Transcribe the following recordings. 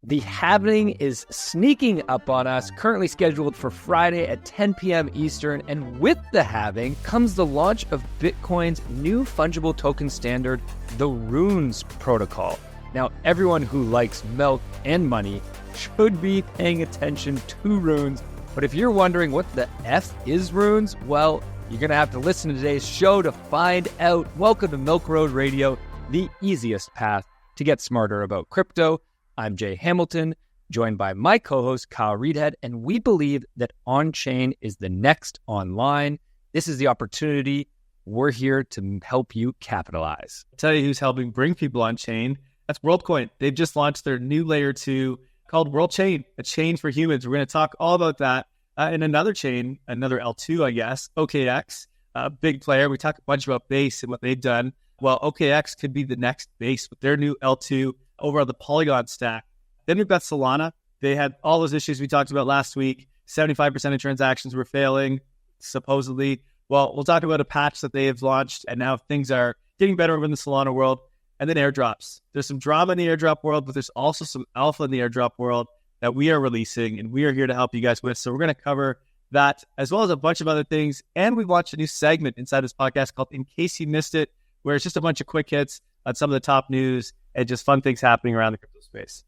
The halving is sneaking up on us, currently scheduled for Friday at 10 p.m. Eastern, and with the halving comes the launch of Bitcoin's new fungible token standard, the Runes protocol. Now, everyone who likes milk and money should be paying attention to Runes, but if you're wondering what the F is Runes, well, you're going to have to listen to today's show to find out. Welcome to Milk Road Radio, the easiest path to get smarter about crypto. I'm Jay Hamilton, joined by my co-host Kyle Reedhead, and we believe that on-chain is the next online. This is the opportunity. We're here to help you capitalize. I'll tell you who's helping bring people on-chain. That's Worldcoin. They've just launched their new layer 2 called WorldChain, a chain for humans. We're going to talk all about that. And another chain, another L2, I guess, OKX, a big player. We talk a bunch about Base and what they've done. Well, OKX could be the next Base with their new L2 over on the Polygon stack. Then we've got Solana. They had all those issues we talked about last week. 75% of transactions were failing, supposedly. Well, we'll talk about a patch that they have launched, and now things are getting better over in the Solana world. And then airdrops. There's some drama in the airdrop world, but there's also some alpha in the airdrop world that we are releasing, and we are here to help you guys with. So we're going to cover that, as well as a bunch of other things. And we've launched a new segment inside this podcast called In Case You Missed It, where it's just a bunch of quick hits on some of the top news and just fun things happening around the crypto space.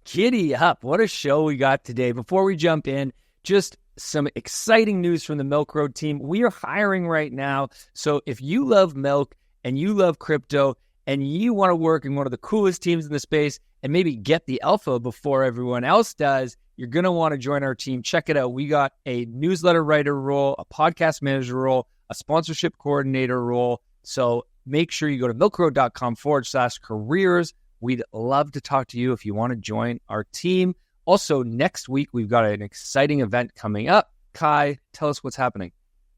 Giddy up. What a show we got today. Before we jump in, just some exciting news from the Milk Road team. We are hiring right now. So if you love milk and you love crypto and you want to work in one of the coolest teams in the space and maybe get the alpha before everyone else does, you're going to want to join our team. Check it out. We got a newsletter writer role, a podcast manager role, a sponsorship coordinator role. So make sure you go to milkroad.com/careers. We'd love to talk to you if you want to join our team. Also, next week, we've got an exciting event coming up. Kai, tell us what's happening.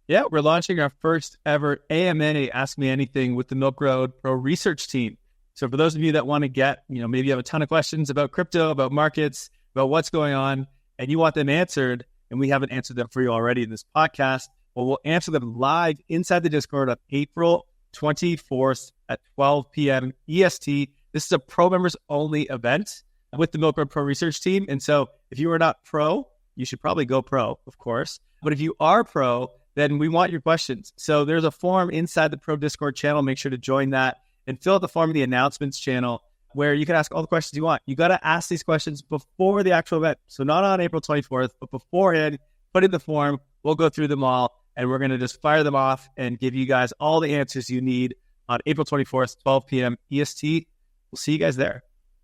Yeah, we're launching our first ever AMA Ask Me Anything with the Milk Road Pro Research team. So for those of you that want to get, maybe you have a ton of questions about crypto, about markets, about what's going on, and you want them answered, and we haven't answered them for you already in this podcast, well, we'll answer them live inside the Discord on April 24th at 12 p.m. EST. This is a pro members only event with the Milk Road Pro Research team. And so if you are not pro, you should probably go pro, of course. But if you are pro, then we want your questions. So there's a form inside the Pro Discord channel. Make sure to join that and fill out the form in the announcements channel where you can ask all the questions you want. You got to ask these questions before the actual event. So not on April 24th, but beforehand, put in the form. We'll go through them all, and we're going to just fire them off and give you guys all the answers you need on April 24th, 12 p.m. EST. We'll see you guys there.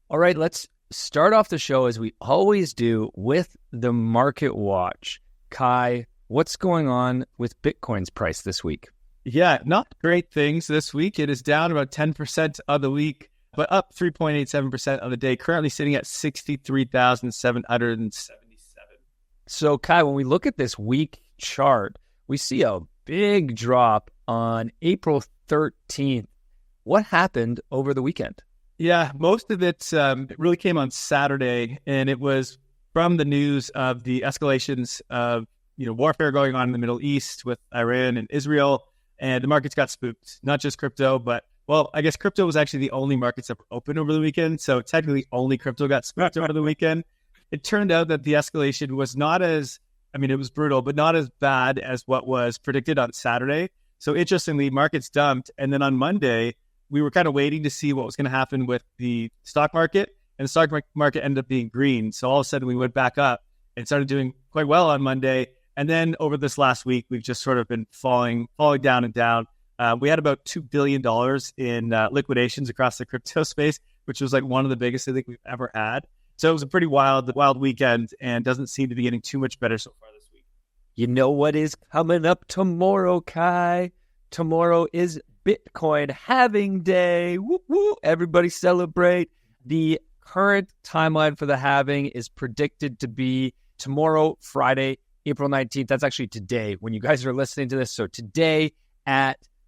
All right, let's start off the show as we always do with the market watch. Kai, what's going on with Bitcoin's price this week? Yeah, not great things this week. It is down about 10% of the week, but up 3.87% of the day, currently sitting at 63,777. So, Kai, when we look at this week chart, we see a big drop on April 13th. What happened over the weekend? Yeah, most of it really came on Saturday, and it was from the news of the escalations of warfare going on in the Middle East with Iran and Israel, and the markets got spooked. Not just crypto, but, well, I guess crypto was actually the only markets that were open over the weekend, so technically only crypto got spooked over the weekend. It turned out that the escalation was not as, it was brutal, but not as bad as what was predicted on Saturday. So interestingly, markets dumped, and then on Monday, we were kind of waiting to see what was going to happen with the stock market, and the stock market ended up being green. So all of a sudden we went back up and started doing quite well on Monday. And then over this last week, we've just sort of been falling down and down. We had about $2 billion in liquidations across the crypto space, which was like one of the biggest I think we've ever had. So it was a pretty wild weekend, and doesn't seem to be getting too much better so far this week. You know what is coming up tomorrow, Kai? Tomorrow is Bitcoin halving day. Woo woo! Everybody celebrate. The current timeline for the halving is predicted to be tomorrow, Friday, April 19th. That's actually today when you guys are listening to this. So today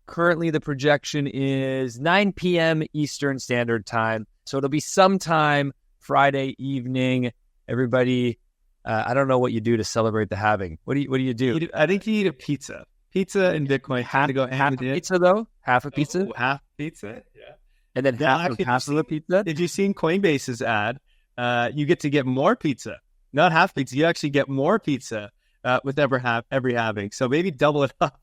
currently the projection is 9 p.m. Eastern Standard Time. So it'll be sometime Friday evening. Everybody, I don't know what you do to celebrate the halving. What do you do? I think you eat a pizza. Pizza and Bitcoin have to go half a pizza though? Half a pizza? Half pizza, yeah. And then half of the pizza? Did you see Coinbase's ad you get to get more pizza, not half pizza. You actually get more pizza with every halving. So maybe double it up.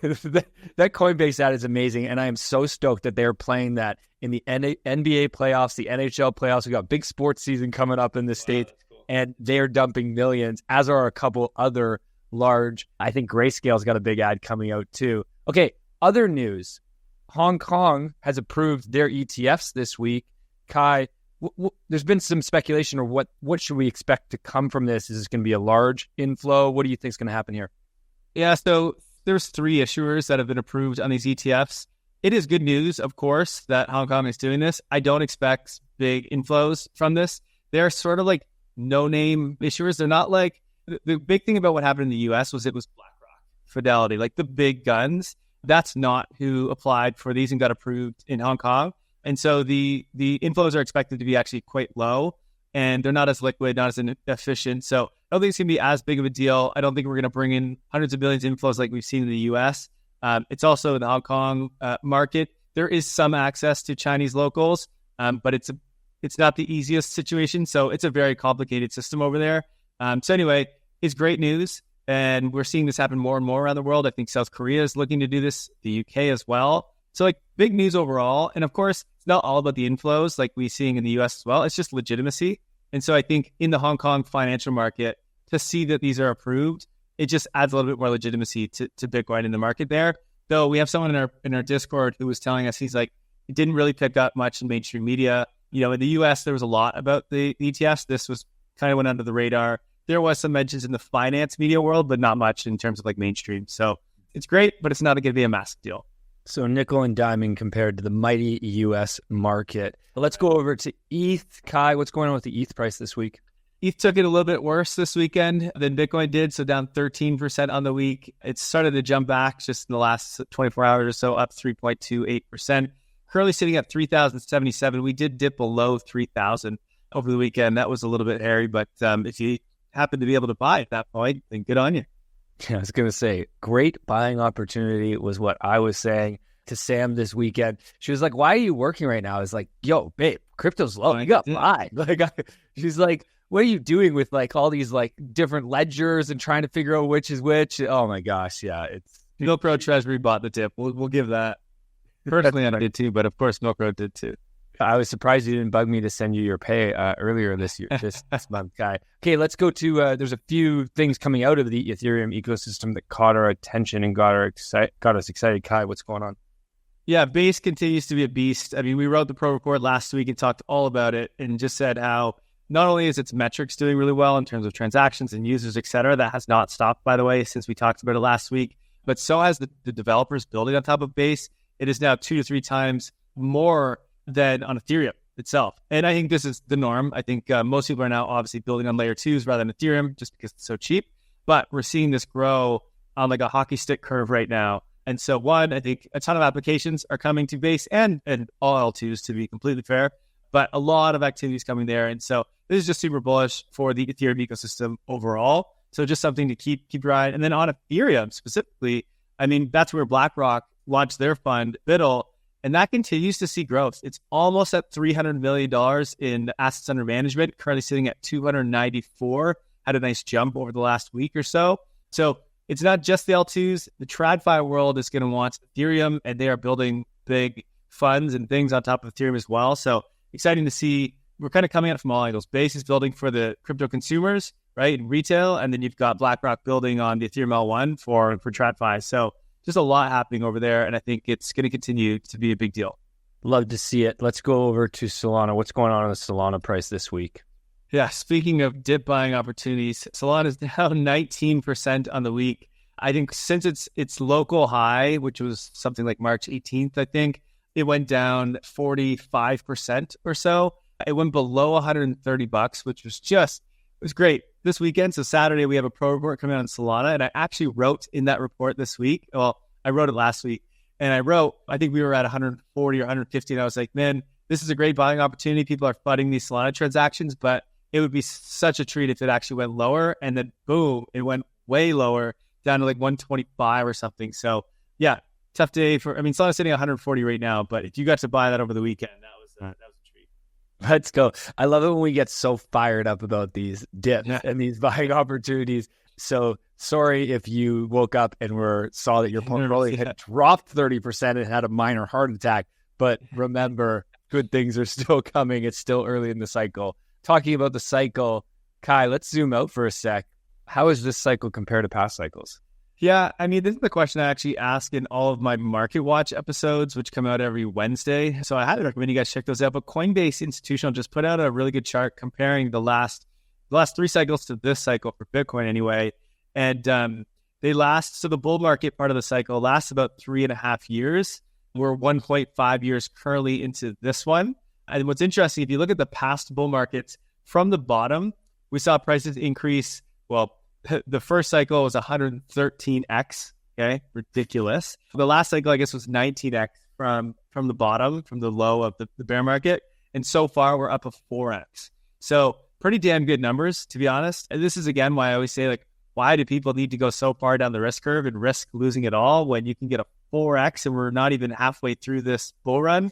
That Coinbase ad is amazing, and I am so stoked that they're playing that in the NBA playoffs, the NHL playoffs. We got big sports season coming up in the States, cool. And they're dumping millions, as are a couple other large. I think Grayscale's got a big ad coming out too. Okay, other news. Hong Kong has approved their ETFs this week. Kai, there's been some speculation, or what should we expect to come from this? Is this going to be a large inflow? What do you think is going to happen here? Yeah, so there's 3 issuers that have been approved on these ETFs. It is good news, of course, that Hong Kong is doing this. I don't expect big inflows from this. They're sort of like no-name issuers. They're not like, the big thing about what happened in the US was it was BlackRock, Fidelity, like the big guns. That's not who applied for these and got approved in Hong Kong. And so the inflows are expected to be actually quite low, and they're not as liquid, not as efficient. So I don't think it's going to be as big of a deal. I don't think we're going to bring in hundreds of billions inflows like we've seen in the US. It's also in the Hong Kong market. There is some access to Chinese locals, but it's not the easiest situation. So it's a very complicated system over there. So anyway, it's great news. And we're seeing this happen more and more around the world. I think South Korea is looking to do this, the UK as well. So like big news overall. And of course, it's not all about the inflows like we're seeing in the US as well. It's just legitimacy. And so I think in the Hong Kong financial market, to see that these are approved, it just adds a little bit more legitimacy to Bitcoin in the market there. Though we have someone in our Discord who was telling us, he's like, it didn't really pick up much in mainstream media. You know, in the US, there was a lot about the ETFs. This was kind of went under the radar. There was some mentions in the finance media world, but not much in terms of like mainstream. So it's great, but it's not going to be a massive deal. So nickel and diming compared to the mighty U.S. market. Let's go over to ETH. Kai, what's going on with the ETH price this week? ETH took it a little bit worse this weekend than Bitcoin did, so down 13% on the week. It started to jump back just in the last 24 hours or so, up 3.28%. Currently sitting at 3,077. We did dip below 3,000 over the weekend. That was a little bit hairy, but if you happen to be able to buy at that point, then good on you. Yeah, I was going to say, great buying opportunity was what I was saying to Sam this weekend. She was like, why are you working right now? I was like, yo, babe, crypto's low. You got to buy. She's like, what are you doing with like all these like different ledgers and trying to figure out which is which? Oh my gosh, yeah. It's Milk Road Treasury bought the dip. We'll give that. Personally, I did too, but of course, Milk Road did too. I was surprised you didn't bug me to send you your pay earlier this year, this month, Guy. Okay, let's go to, there's a few things coming out of the Ethereum ecosystem that caught our attention and got us excited. Kai, what's going on? Yeah, Base continues to be a beast. I mean, we wrote the pro report last week and talked all about it and just said how not only is its metrics doing really well in terms of transactions and users, et cetera, that has not stopped, by the way, since we talked about it last week, but so has the developers building on top of Base. It is now 2 to 3 times more than on Ethereum itself. And I think this is the norm. I think most people are now obviously building on layer 2s rather than Ethereum just because it's so cheap. But we're seeing this grow on like a hockey stick curve right now. And so one, I think a ton of applications are coming to Base and all L2s to be completely fair, but a lot of activities coming there. And so this is just super bullish for the Ethereum ecosystem overall. So just something to keep your eye on. And then on Ethereum specifically, I mean, that's where BlackRock launched their fund, Biddle, and that continues to see growth. It's almost at $300 million in assets under management, currently sitting at 294, had a nice jump over the last week or so. So it's not just the L2s. The TradFi world is going to want Ethereum, and they are building big funds and things on top of Ethereum as well. So exciting to see. We're kind of coming at it from all angles. Base is building for the crypto consumers, right, in retail, and then you've got BlackRock building on the Ethereum L1 for TradFi. So just a lot happening over there, and I think it's going to continue to be a big deal. Love to see it. Let's go over to Solana. What's going on the Solana price this week? Yeah, speaking of dip buying opportunities, Solana is down 19% on the week. I think since its local high, which was something like March 18th, I think, it went down 45% or so. It went below $130, which was it was great. This weekend, so Saturday, we have a pro report coming out on Solana, and I actually wrote in that report this week. Well, I wrote it last week, and I think we were at 140 or 150, and I was like, man, this is a great buying opportunity. People are flooding these Solana transactions, but it would be such a treat if it actually went lower, and then boom, it went way lower, down to like 125 or something. So yeah, tough day Solana's sitting at 140 right now, but if you got to buy that over the weekend, that was a treat. Let's go. I love it when we get so fired up about these dips and these buying opportunities. So sorry if you woke up and saw that your portfolio had dropped 30% and had a minor heart attack. But remember, good things are still coming. It's still early in the cycle. Talking about the cycle, Kai, let's zoom out for a sec. How is this cycle compared to past cycles? Yeah, I mean, this is the question I actually ask in all of my Market Watch episodes, which come out every Wednesday. So I highly recommend you guys check those out. But Coinbase Institutional just put out a really good chart comparing the last 3 cycles to this cycle for Bitcoin anyway. And so the bull market part of the cycle lasts about 3.5 years. We're 1.5 years currently into this one. And what's interesting, if you look at the past bull markets from the bottom, we saw prices increase. Well, the first cycle was 113x. Okay, ridiculous. The last cycle, I guess, was 19x from the bottom, from the low of the bear market. And so far, we're up a 4x. So pretty damn good numbers, to be honest. And this is, again, why I always say, like, why do people need to go so far down the risk curve and risk losing it all when you can get a 4x and we're not even halfway through this bull run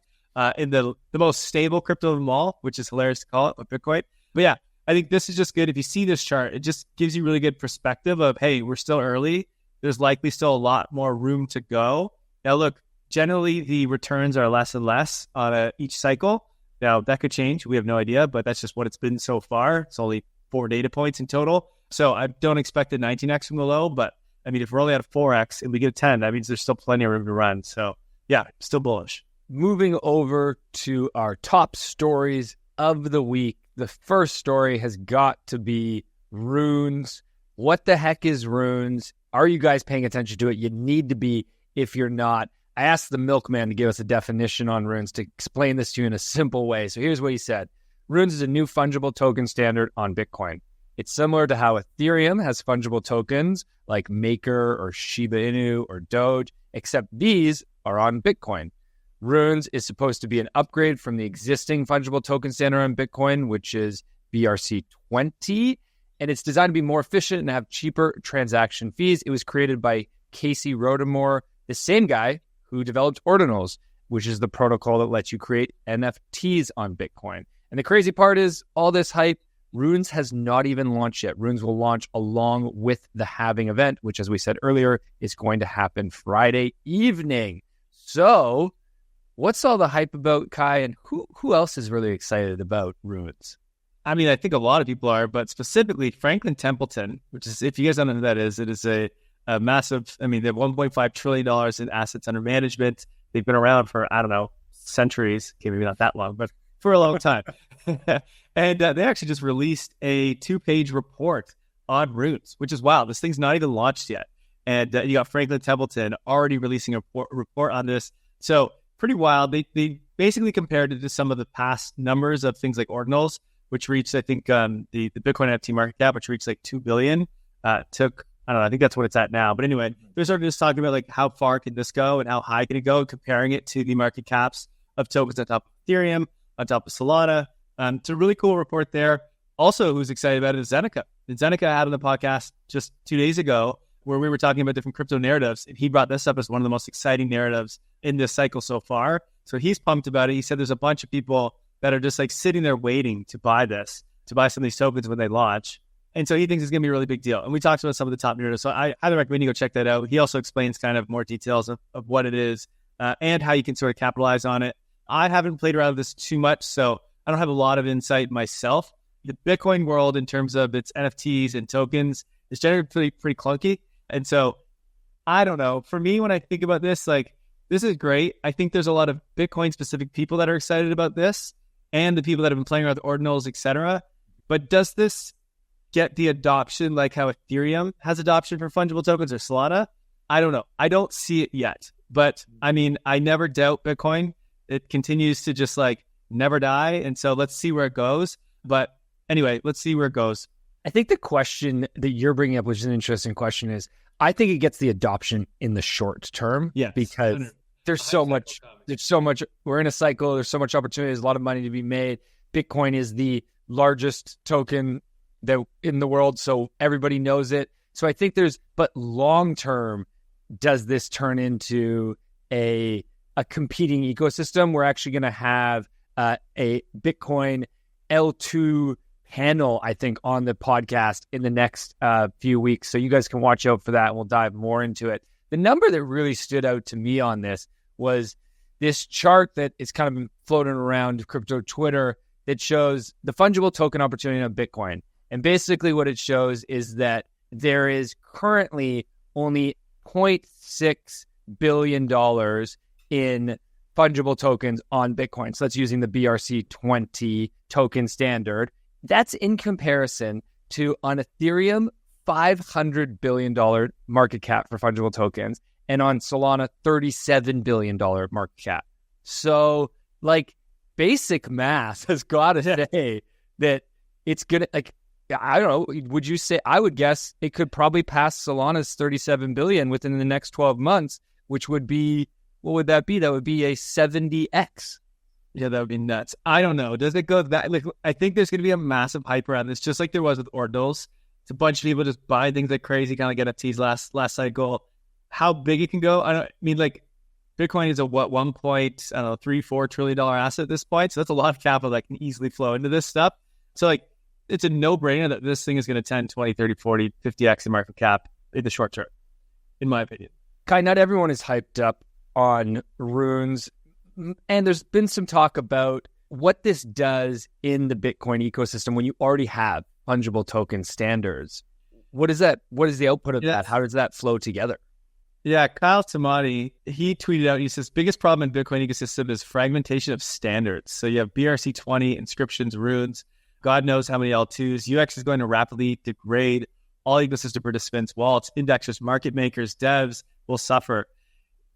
in the most stable crypto of them all, which is hilarious to call it, with Bitcoin. But yeah, I think this is just good. If you see this chart, it just gives you really good perspective of, hey, we're still early. There's likely still a lot more room to go. Now, look, generally the returns are less and less on each cycle. Now, that could change. We have no idea, but that's just what it's been so far. It's only 4 data points in total. So I don't expect a 19x from the low, but I mean, if we're only at a 4x and we get a 10, that means there's still plenty of room to run. So yeah, still bullish. Moving over to our top stories of the week. The first story has got to be runes. What the heck is runes? Are you guys paying attention to it? You need to be if you're not. I asked the milkman to give us a definition on runes to explain this to you in a simple way. So here's what he said. Runes is a new fungible token standard on Bitcoin. It's similar to how Ethereum has fungible tokens like Maker or Shiba Inu or Doge, except these are on Bitcoin. Runes is supposed to be an upgrade from the existing fungible token standard on Bitcoin, which is BRC20, and it's designed to be more efficient and have cheaper transaction fees. It was created by Casey Rodarmore, the same guy who developed Ordinals, which is the protocol that lets you create NFTs on Bitcoin. And the crazy part is all this hype, Runes has not even launched yet. Runes will launch along with the Halving event, which, as we said earlier, is going to happen Friday evening. So what's all the hype about, Kai, and who else is really excited about Runes? I mean, I think a lot of people are, but specifically Franklin Templeton, which is, if you guys don't know who that is, it is a massive, I mean, they have $1.5 trillion in assets under management. They've been around for, I don't know, centuries. Okay, maybe not that long, but for a long time. And they actually just released a 2-page report on Runes, which is wild. This thing's not even launched yet. And you got Franklin Templeton already releasing a report on this. So pretty wild. They basically compared it to some of the past numbers of things like Ordinals, which reached, I think, the Bitcoin NFT market cap, which reached like 2 billion. Took, I don't know, I think that's what it's at now. But anyway, they're sort of just talking about like how far can this go and how high can it go, comparing it to the market caps of tokens on top of Ethereum, on top of Solana. It's a really cool report there. Also, who's excited about it is Zeneca. And Zeneca had on the podcast just 2 days ago where we were talking about different crypto narratives. And he brought this up as one of the most exciting narratives in this cycle so far. So he's pumped about it. He said there's a bunch of people that are just like sitting there waiting to buy this, to buy some of these tokens when they launch. And so he thinks it's going to be a really big deal. And we talked about some of the top narratives. So I highly recommend you go check that out. He also explains kind of more details of what it is and how you can sort of capitalize on it. I haven't played around with this too much, so I don't have a lot of insight myself. The Bitcoin world, in terms of its NFTs and tokens, is generally pretty clunky. And so I don't know. For me, when I think about this, like, this is great. I think there's a lot of Bitcoin-specific people that are excited about this and the people that have been playing around with Ordinals, etc. But does this get the adoption like how Ethereum has adoption for fungible tokens or Solana? I don't know. I don't see it yet. But, I mean, I never doubt Bitcoin. It continues to just, like, never die. And so let's see where it goes. But anyway, let's see where it goes. I think the question that you're bringing up, which is an interesting question, is I think it gets the adoption in the short term. Yes, because there's so much, we're in a cycle. There's so much opportunity. There's a lot of money to be made. Bitcoin is the largest token in the world. So everybody knows it. So I think but long term, does this turn into a competing ecosystem? We're actually going to have a Bitcoin L2 panel, I think, on the podcast in the next few weeks. So you guys can watch out for that, and we'll dive more into it. The number that really stood out to me on this was this chart that is kind of been floating around crypto Twitter that shows the fungible token opportunity of Bitcoin. And basically what it shows is that there is currently only $0.6 billion in fungible tokens on Bitcoin. So that's using the BRC20 token standard. That's in comparison to on Ethereum, $500 billion market cap for fungible tokens, and on Solana, $37 billion market cap. So, like, basic math has got to say that it's going to, like, I don't know, would you say, I would guess it could probably pass Solana's $37 billion within the next 12 months, which would be, what would that be? That would be a 70x. Yeah, that would be nuts. I don't know. Does it go that, like, I think there's going to be a massive hype around this, just like there was with ordinals. It's a bunch of people just buying things like crazy, kind of get NFTs last cycle. How big it can go? I mean, like, Bitcoin is a $3-4 trillion asset at this point. So that's a lot of capital that can easily flow into this stuff. So, like, it's a no-brainer that this thing is going to 10, 20, 30, 40, 50x in market cap in the short term, in my opinion. Kai, not everyone is hyped up on runes. And there's been some talk about what this does in the Bitcoin ecosystem when you already have fungible token standards. What is that? What is the output of that? How does that flow together? Yeah, Kyle Tamati, he tweeted out, he says, biggest problem in Bitcoin ecosystem is fragmentation of standards. So you have BRC20, inscriptions, runes, God knows how many L2s. UX is going to rapidly degrade all ecosystem participants, wallets, indexers, market makers, devs will suffer.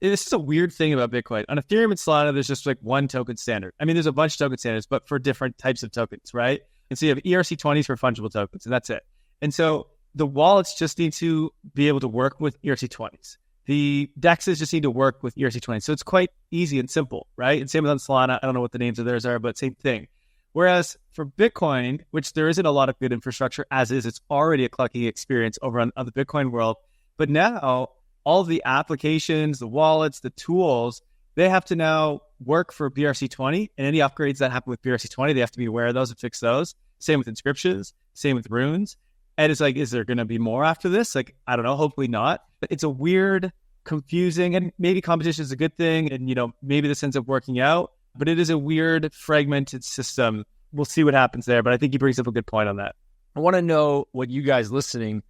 This is a weird thing about Bitcoin. On Ethereum and Solana, there's just like one token standard. I mean, there's a bunch of token standards, but for different types of tokens, right? And so you have ERC20s for fungible tokens, and that's it. And so the wallets just need to be able to work with ERC20s. The DEXs just need to work with ERC20s. So it's quite easy and simple, right? And same with on Solana. I don't know what the names of theirs are, but same thing. Whereas for Bitcoin, which there isn't a lot of good infrastructure as is, it's already a clunky experience over on the Bitcoin world. But now all of the applications, the wallets, the tools, they have to now work for BRC20, and any upgrades that happen with BRC20, they have to be aware of those and fix those. Same with inscriptions, same with runes. And it's like, is there going to be more after this? Like, I don't know, hopefully not. But it's a weird, confusing, and maybe competition is a good thing, and, you know, maybe this ends up working out, but it is a weird, fragmented system. We'll see what happens there, but I think he brings up a good point on that. I want to know what you guys listening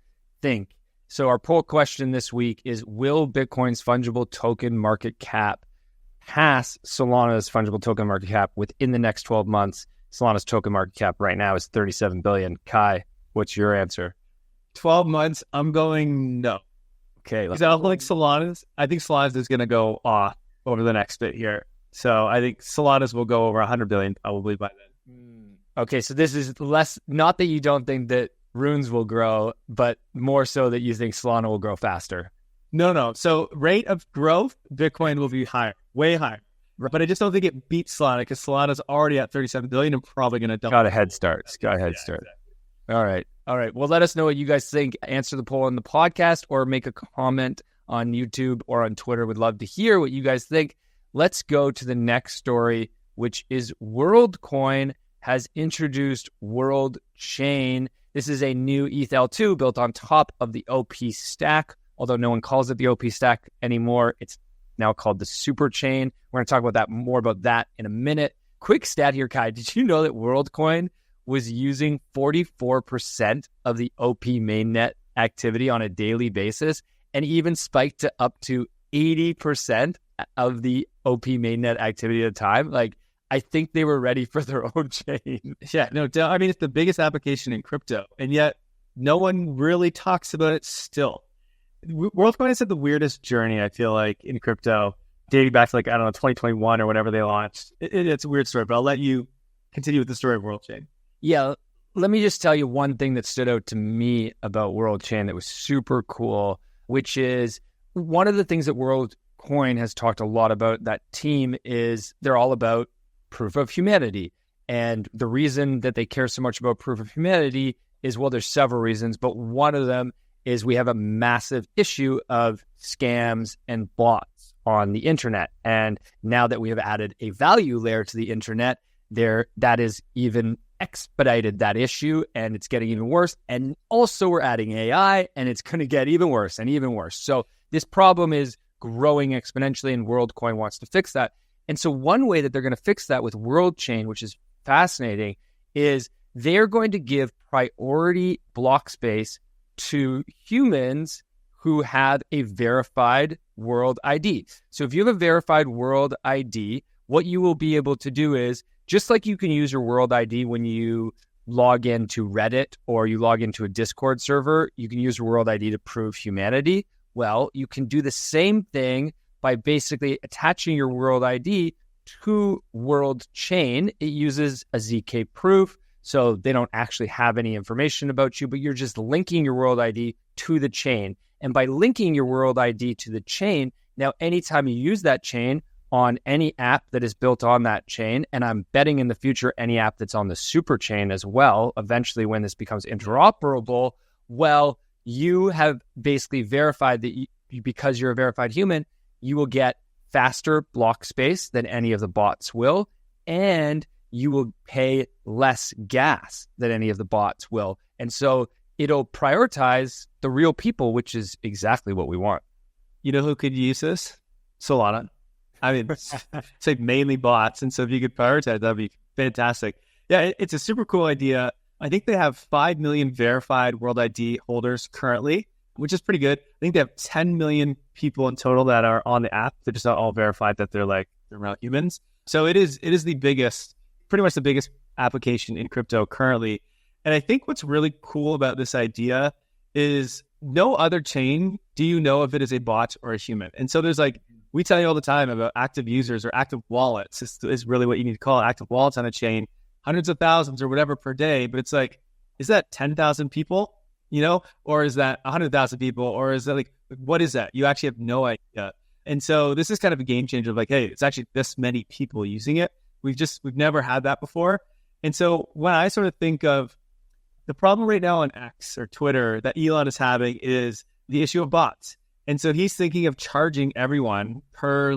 think. So our poll question this week is, will Bitcoin's fungible token market cap pass Solana's fungible token market cap within the next 12 months? Solana's token market cap right now is $37 billion. Kai, what's your answer? 12 months, I'm going no. Okay. Because I don't like Solana's. I think Solana's is going to go off over the next bit here. So I think Solana's will go over 100 billion probably by then. Okay, so this is less, not that you don't think that runes will grow, but more so that you think Solana will grow faster. No. So rate of growth, Bitcoin will be higher, way higher. Right. But I just don't think it beats Solana because Solana's already at 37 billion and probably going to double. Got a head start. Exactly. All right. Well, let us know what you guys think. Answer the poll on the podcast or make a comment on YouTube or on Twitter. Would love to hear what you guys think. Let's go to the next story, which is Worldcoin has introduced World Chain. This is a new ETH L2 built on top of the OP stack. Although no one calls it the OP stack anymore, it's now called the Super Chain. We're going to talk about more about that in a minute. Quick stat here, Kai. Did you know that Worldcoin was using 44% of the OP mainnet activity on a daily basis and even spiked to up to 80% of the OP mainnet activity at a time? Like, I think they were ready for their own chain. Yeah, no, I mean, it's the biggest application in crypto, and yet no one really talks about it still. Worldcoin has had the weirdest journey, I feel like, in crypto, dating back to, like, I don't know, 2021 or whenever they launched. It's a weird story, but I'll let you continue with the story of WorldChain. Yeah, let me just tell you one thing that stood out to me about WorldChain that was super cool, which is one of the things that Worldcoin has talked a lot about, that team, is they're all about proof of humanity. And the reason that they care so much about proof of humanity is, well, there's several reasons, but one of them is we have a massive issue of scams and bots on the internet. And now that we have added a value layer to the internet, that is even expedited that issue, and it's getting even worse. And also we're adding AI, and it's going to get even worse and even worse. So this problem is growing exponentially, and Worldcoin wants to fix that. And so one way that they're going to fix that with WorldChain, which is fascinating, is they're going to give priority block space to humans who have a verified world ID. So if you have a verified world ID, what you will be able to do is, just like you can use your world ID when you log into Reddit or you log into a Discord server, you can use your world ID to prove humanity. Well, you can do the same thing by basically attaching your world ID to WorldChain. It uses a ZK proof, so they don't actually have any information about you, but you're just linking your world ID to the chain. And by linking your world ID to the chain, now anytime you use that chain on any app that is built on that chain, and I'm betting in the future any app that's on the super chain as well, eventually when this becomes interoperable, well, you have basically verified that because you're a verified human, you will get faster block space than any of the bots will, and you will pay less gas than any of the bots will. And so it'll prioritize the real people, which is exactly what we want. You know who could use this? Solana. I mean, it's like mainly bots. And so if you could prioritize, that'd be fantastic. Yeah, it's a super cool idea. I think they have 5 million verified World ID holders currently, which is pretty good. I think they have 10 million people in total that are on the app. They're just not all verified that they're real humans. So it is the biggest, pretty much the biggest application in crypto currently. And I think what's really cool about this idea is no other chain do you know if it is a bot or a human. And so there's we tell you all the time about active users or active wallets is really what you need to call it, active wallets on a chain, hundreds of thousands or whatever per day. But it's is that 10,000 people, or is that 100,000 people, or is that what is that? You actually have no idea. And so this is kind of a game changer of hey, it's actually this many people using it. We've never had that before. And so when I sort of think of the problem right now on X or Twitter that Elon is having is the issue of bots. And so he's thinking of charging everyone per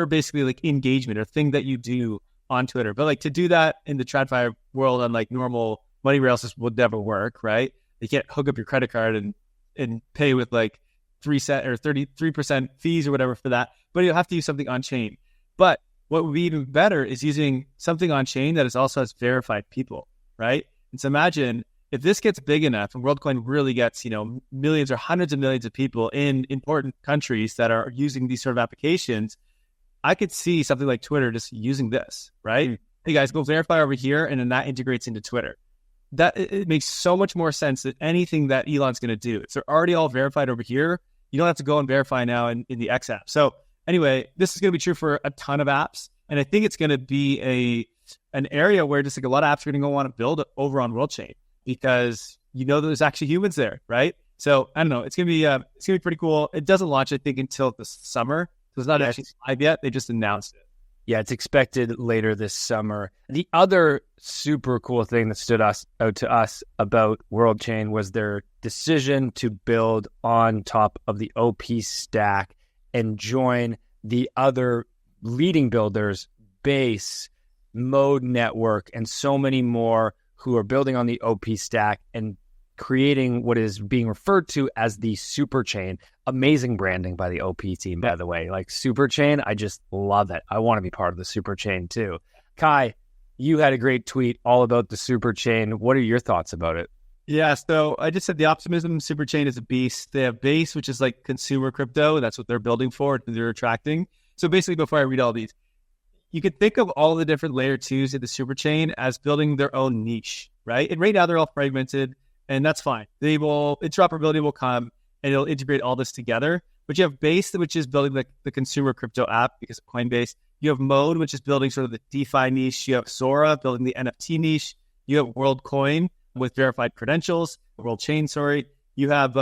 basically engagement or thing that you do on Twitter. But to do that in the TradFi world on normal money rails just would never work, right? You can't hook up your credit card and pay with 33% fees or whatever for that. But you'll have to use something on chain. But what would be even better is using something on chain that also has verified people, right? And so imagine if this gets big enough and WorldCoin really gets, millions or hundreds of millions of people in important countries that are using these sort of applications, I could see something like Twitter just using this, right? Hey guys, go verify over here, and then that integrates into Twitter. That it makes so much more sense than anything that Elon's going to do. It's already all verified over here. You don't have to go and verify now in the X app. So anyway, this is going to be true for a ton of apps. And I think it's going to be an area where just a lot of apps are going to want to build over on WorldChain because there's actually humans there, right? So I don't know. It's going to be pretty cool. It doesn't launch, I think, until the summer. So it's not actually live yet. They just announced it. Yeah, it's expected later this summer. The other super cool thing that stood out to us about WorldChain was their decision to build on top of the OP stack and join the other leading builders, Base, Mode Network, and so many more who are building on the OP stack and creating what is being referred to as the super chain. Amazing branding by the OP team, by the way. Super chain, I just love it. I want to be part of the super chain too. Kai, you had a great tweet all about the super chain. What are your thoughts about it? Yeah, so I just said the optimism super chain is a beast. They have Base, which is consumer crypto. That's what they're building for, they're attracting. So basically, before I read all these, you could think of all the different layer twos in the super chain as building their own niche, right? And right now they're all fragmented, and that's fine. Interoperability will come and it'll integrate all this together. But you have Base, which is building the consumer crypto app because of Coinbase. You have Mode, which is building sort of the DeFi niche. You have Sora building the NFT niche. You have Worldcoin with verified credentials, WorldChain, sorry. You have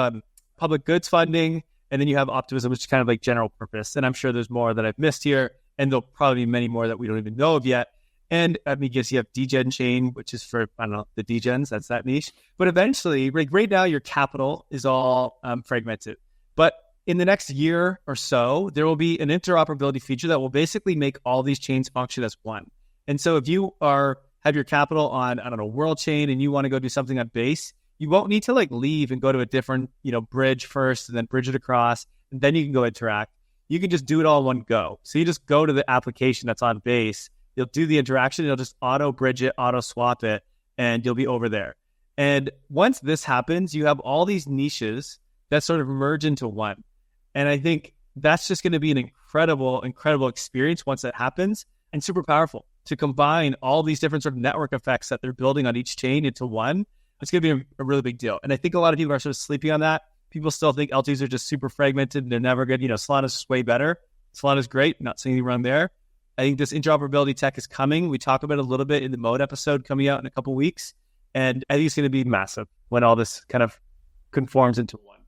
public goods funding, and then you have Optimism, which is kind of general purpose. And I'm sure there's more that I've missed here, and there'll probably be many more that we don't even know of yet. And I guess you have Degen Chain, which is for, I don't know, the Degens, that's that niche. But eventually, right now, your capital is all fragmented. But in the next year or so, there will be an interoperability feature that will basically make all these chains function as one. And so if you have your capital on, I don't know, World Chain and you want to go do something on Base, you won't need to like leave and go to a different, bridge first and then bridge it across, and then you can go interact. You can just do it all in one go. So you just go to the application that's on Base, you'll do the interaction, you'll just auto bridge it, auto swap it, and you'll be over there. And once this happens, you have all these niches that sort of merge into one. And I think that's just going to be an incredible, incredible experience once that happens, and super powerful to combine all these different sort of network effects that they're building on each chain into one. It's going to be a really big deal. And I think a lot of people are sort of sleeping on that. People still think L2s are just super fragmented and they're never good. Solana's way better. Solana's great. Not saying anything wrong there. I think this interoperability tech is coming. We talk about it a little bit in the mode episode coming out in a couple of weeks. And I think it's going to be massive when all this kind of conforms into one.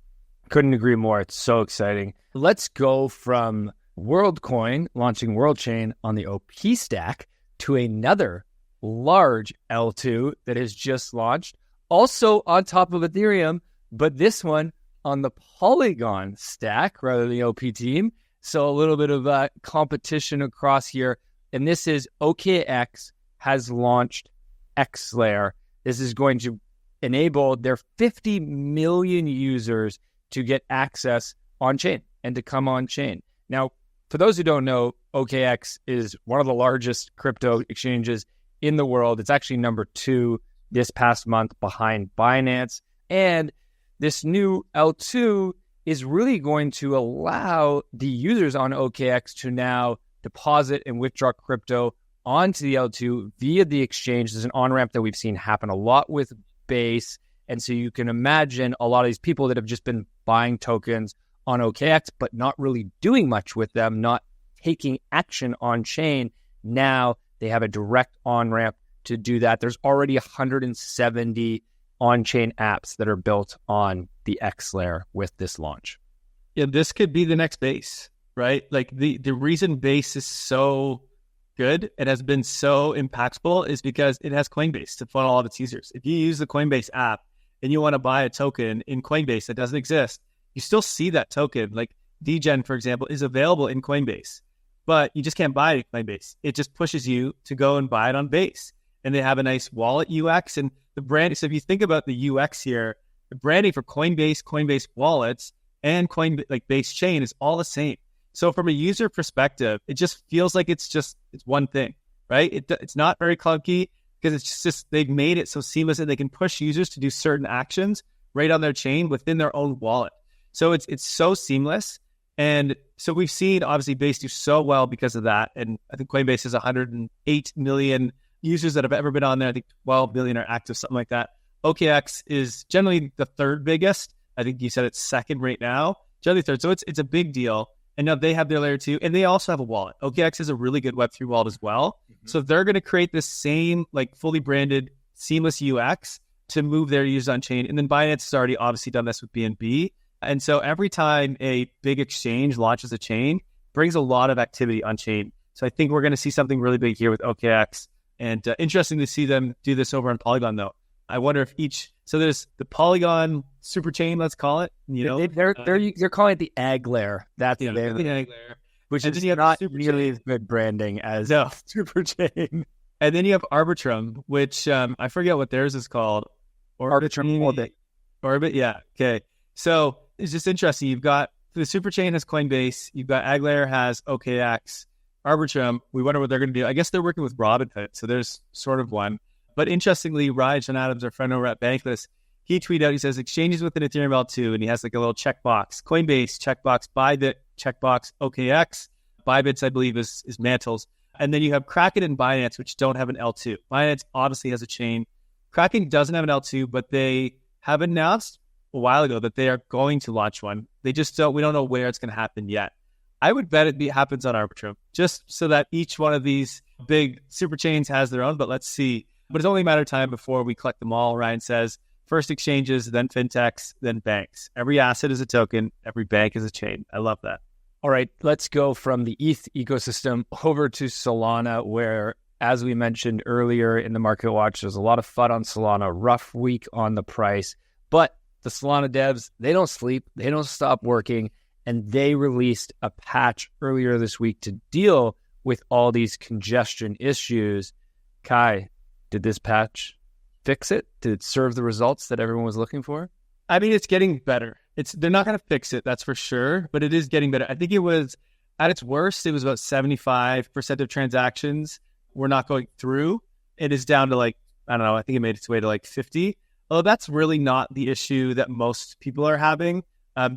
Couldn't agree more. It's so exciting. Let's go from Worldcoin launching World Chain on the OP stack to another large L2 that has just launched, also on top of Ethereum, but this one on the Polygon stack rather than the OP team. So a little bit of competition across here. And this is OKX has launched X-Layer. This is going to enable their 50 million users to get access on-chain and to come on-chain. Now, for those who don't know, OKX is one of the largest crypto exchanges in the world. It's actually number 2 this past month behind Binance. And this new L2 is really going to allow the users on OKX to now deposit and withdraw crypto onto the L2 via the exchange. There's an on-ramp that we've seen happen a lot with Base. And so you can imagine a lot of these people that have just been buying tokens on OKX, but not really doing much with them, not taking action on chain. Now they have a direct on-ramp to do that. There's already 170 on-chain apps that are built on the X layer with this launch. Yeah, this could be the next Base, right? Like the reason Base is so good, it has been so impactful, is because it has Coinbase to funnel all of its users. If you use the Coinbase app and you want to buy a token in Coinbase that doesn't exist, you still see that token. Like DGen, for example, is available in Coinbase, but you just can't buy it in Coinbase. It just pushes you to go and buy it on Base. And they have a nice wallet UX and the brand. So if you think about the UX here, the branding for Coinbase wallets, and Base chain is all the same. So from a user perspective, it just feels like it's one thing, right? It's not very clunky because it's just they've made it so seamless and they can push users to do certain actions right on their chain within their own wallet. So it's so seamless. And so we've seen obviously Base do so well because of that. And I think Coinbase has 108 million users that have ever been on there. I think 12 million are active, something like that. OKX is generally the third biggest. I think you said it's second right now, generally third. So it's a big deal. And now they have their layer 2, and they also have a wallet. OKX has a really good Web3 wallet as well. Mm-hmm. So they're going to create this same like fully branded, seamless UX to move their users on chain. And then Binance has already obviously done this with BNB. And so every time a big exchange launches a chain, brings a lot of activity on chain. So I think we're going to see something really big here with OKX. And interesting to see them do this over on Polygon, though. I wonder if so there's the Polygon super chain, let's call it. They're calling it the Agglayer. That's the Agglayer, which is not nearly as good branding as super chain. And then you have Arbitrum, which I forget what theirs is called. Arbitrum. Orbit, yeah. Okay. So it's just interesting. You've got the super chain has Coinbase. You've got Agglayer has OKX. Arbitrum, we wonder what they're going to do. I guess they're working with Robinhood, so there's sort of one. But interestingly, Ryan Adams, our friend over at Bankless, he tweeted out, he says, exchanges within Ethereum L2, and he has like a little checkbox. Coinbase, checkbox. Bybit, checkbox. OKX. Bybit's, I believe, is Mantles. And then you have Kraken and Binance, which don't have an L2. Binance obviously has a chain. Kraken doesn't have an L2, but they have announced a while ago that they are going to launch one. We don't know where it's going to happen yet. I would bet it happens on Arbitrum, just so that each one of these big super chains has their own, but let's see. But it's only a matter of time before we collect them all. Ryan says, first exchanges, then fintechs, then banks. Every asset is a token. Every bank is a chain. I love that. All right, let's go from the ETH ecosystem over to Solana, where, as we mentioned earlier in the Market Watch, there's a lot of FUD on Solana, rough week on the price. But the Solana devs, they don't sleep. They don't stop working. And they released a patch earlier this week to deal with all these congestion issues. Kai, did this patch fix it? Did it serve the results that everyone was looking for? I mean, it's getting better. They're not going to fix it, that's for sure, but it is getting better. I think it was, at its worst, it was about 75% of transactions were not going through. It is down to like, I don't know, I think it made its way to like 50. Although that's really not the issue that most people are having.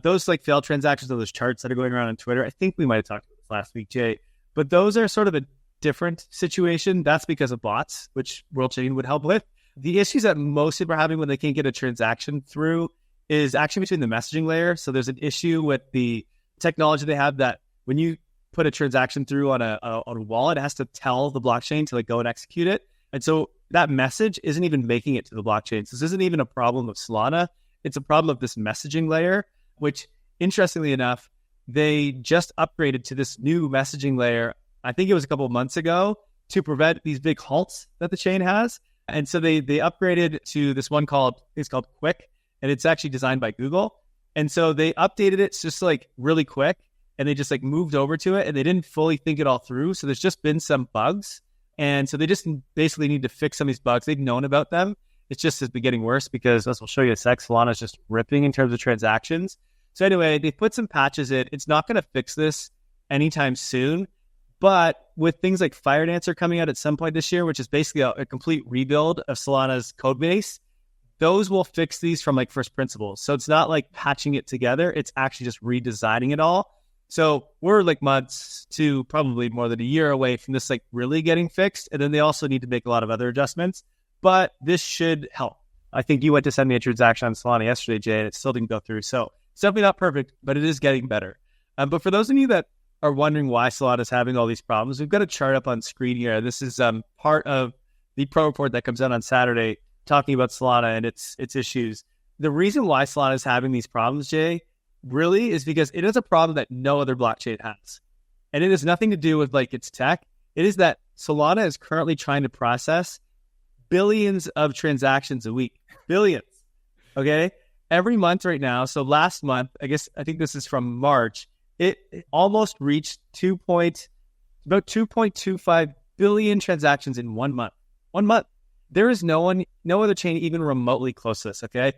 Those like failed transactions or those charts that are going around on Twitter, I think we might have talked about this last week, Jay, but those are sort of a different situation. That's because of bots, which WorldChain would help with. The issues that most people are having when they can't get a transaction through is actually between the messaging layer. So there's an issue with the technology they have that when you put a transaction through on a wallet, it has to tell the blockchain to like go and execute it. And so that message isn't even making it to the blockchain. So this isn't even a problem of Solana. It's a problem of this messaging layer, which interestingly enough, they just upgraded to this new messaging layer. I think it was a couple of months ago to prevent these big halts that the chain has. And so they upgraded to this one called Quick, and it's actually designed by Google. And so they updated it just like really quick, and they just like moved over to it, and they didn't fully think it all through. So there's just been some bugs. And so they just basically need to fix some of these bugs. They've known about them. It's just has been getting worse because, as we'll show you in a sec, Solana is just ripping in terms of transactions. So anyway, they put some patches in. It's not going to fix this anytime soon. But with things like Firedancer coming out at some point this year, which is basically a complete rebuild of Solana's code base, those will fix these from like first principles. So it's not like patching it together. It's actually just redesigning it all. So we're like months to probably more than a year away from this like really getting fixed. And then they also need to make a lot of other adjustments. But this should help. I think you went to send me a transaction on Solana yesterday, Jay, and it still didn't go through. So it's definitely not perfect, but it is getting better. But for those of you that are wondering why Solana is having all these problems, we've got a chart up on screen here. This is part of the pro report that comes out on Saturday talking about Solana and its issues. The reason why Solana is having these problems, Jay, really is because it is a problem that no other blockchain has. And it has nothing to do with like its tech. It is that Solana is currently trying to process billions of transactions a week. Billions. Okay? Every month right now. So last month, I think this is from March, it almost reached about 2.25 billion transactions in 1 month. 1 month. There is no other chain even remotely close to this, okay?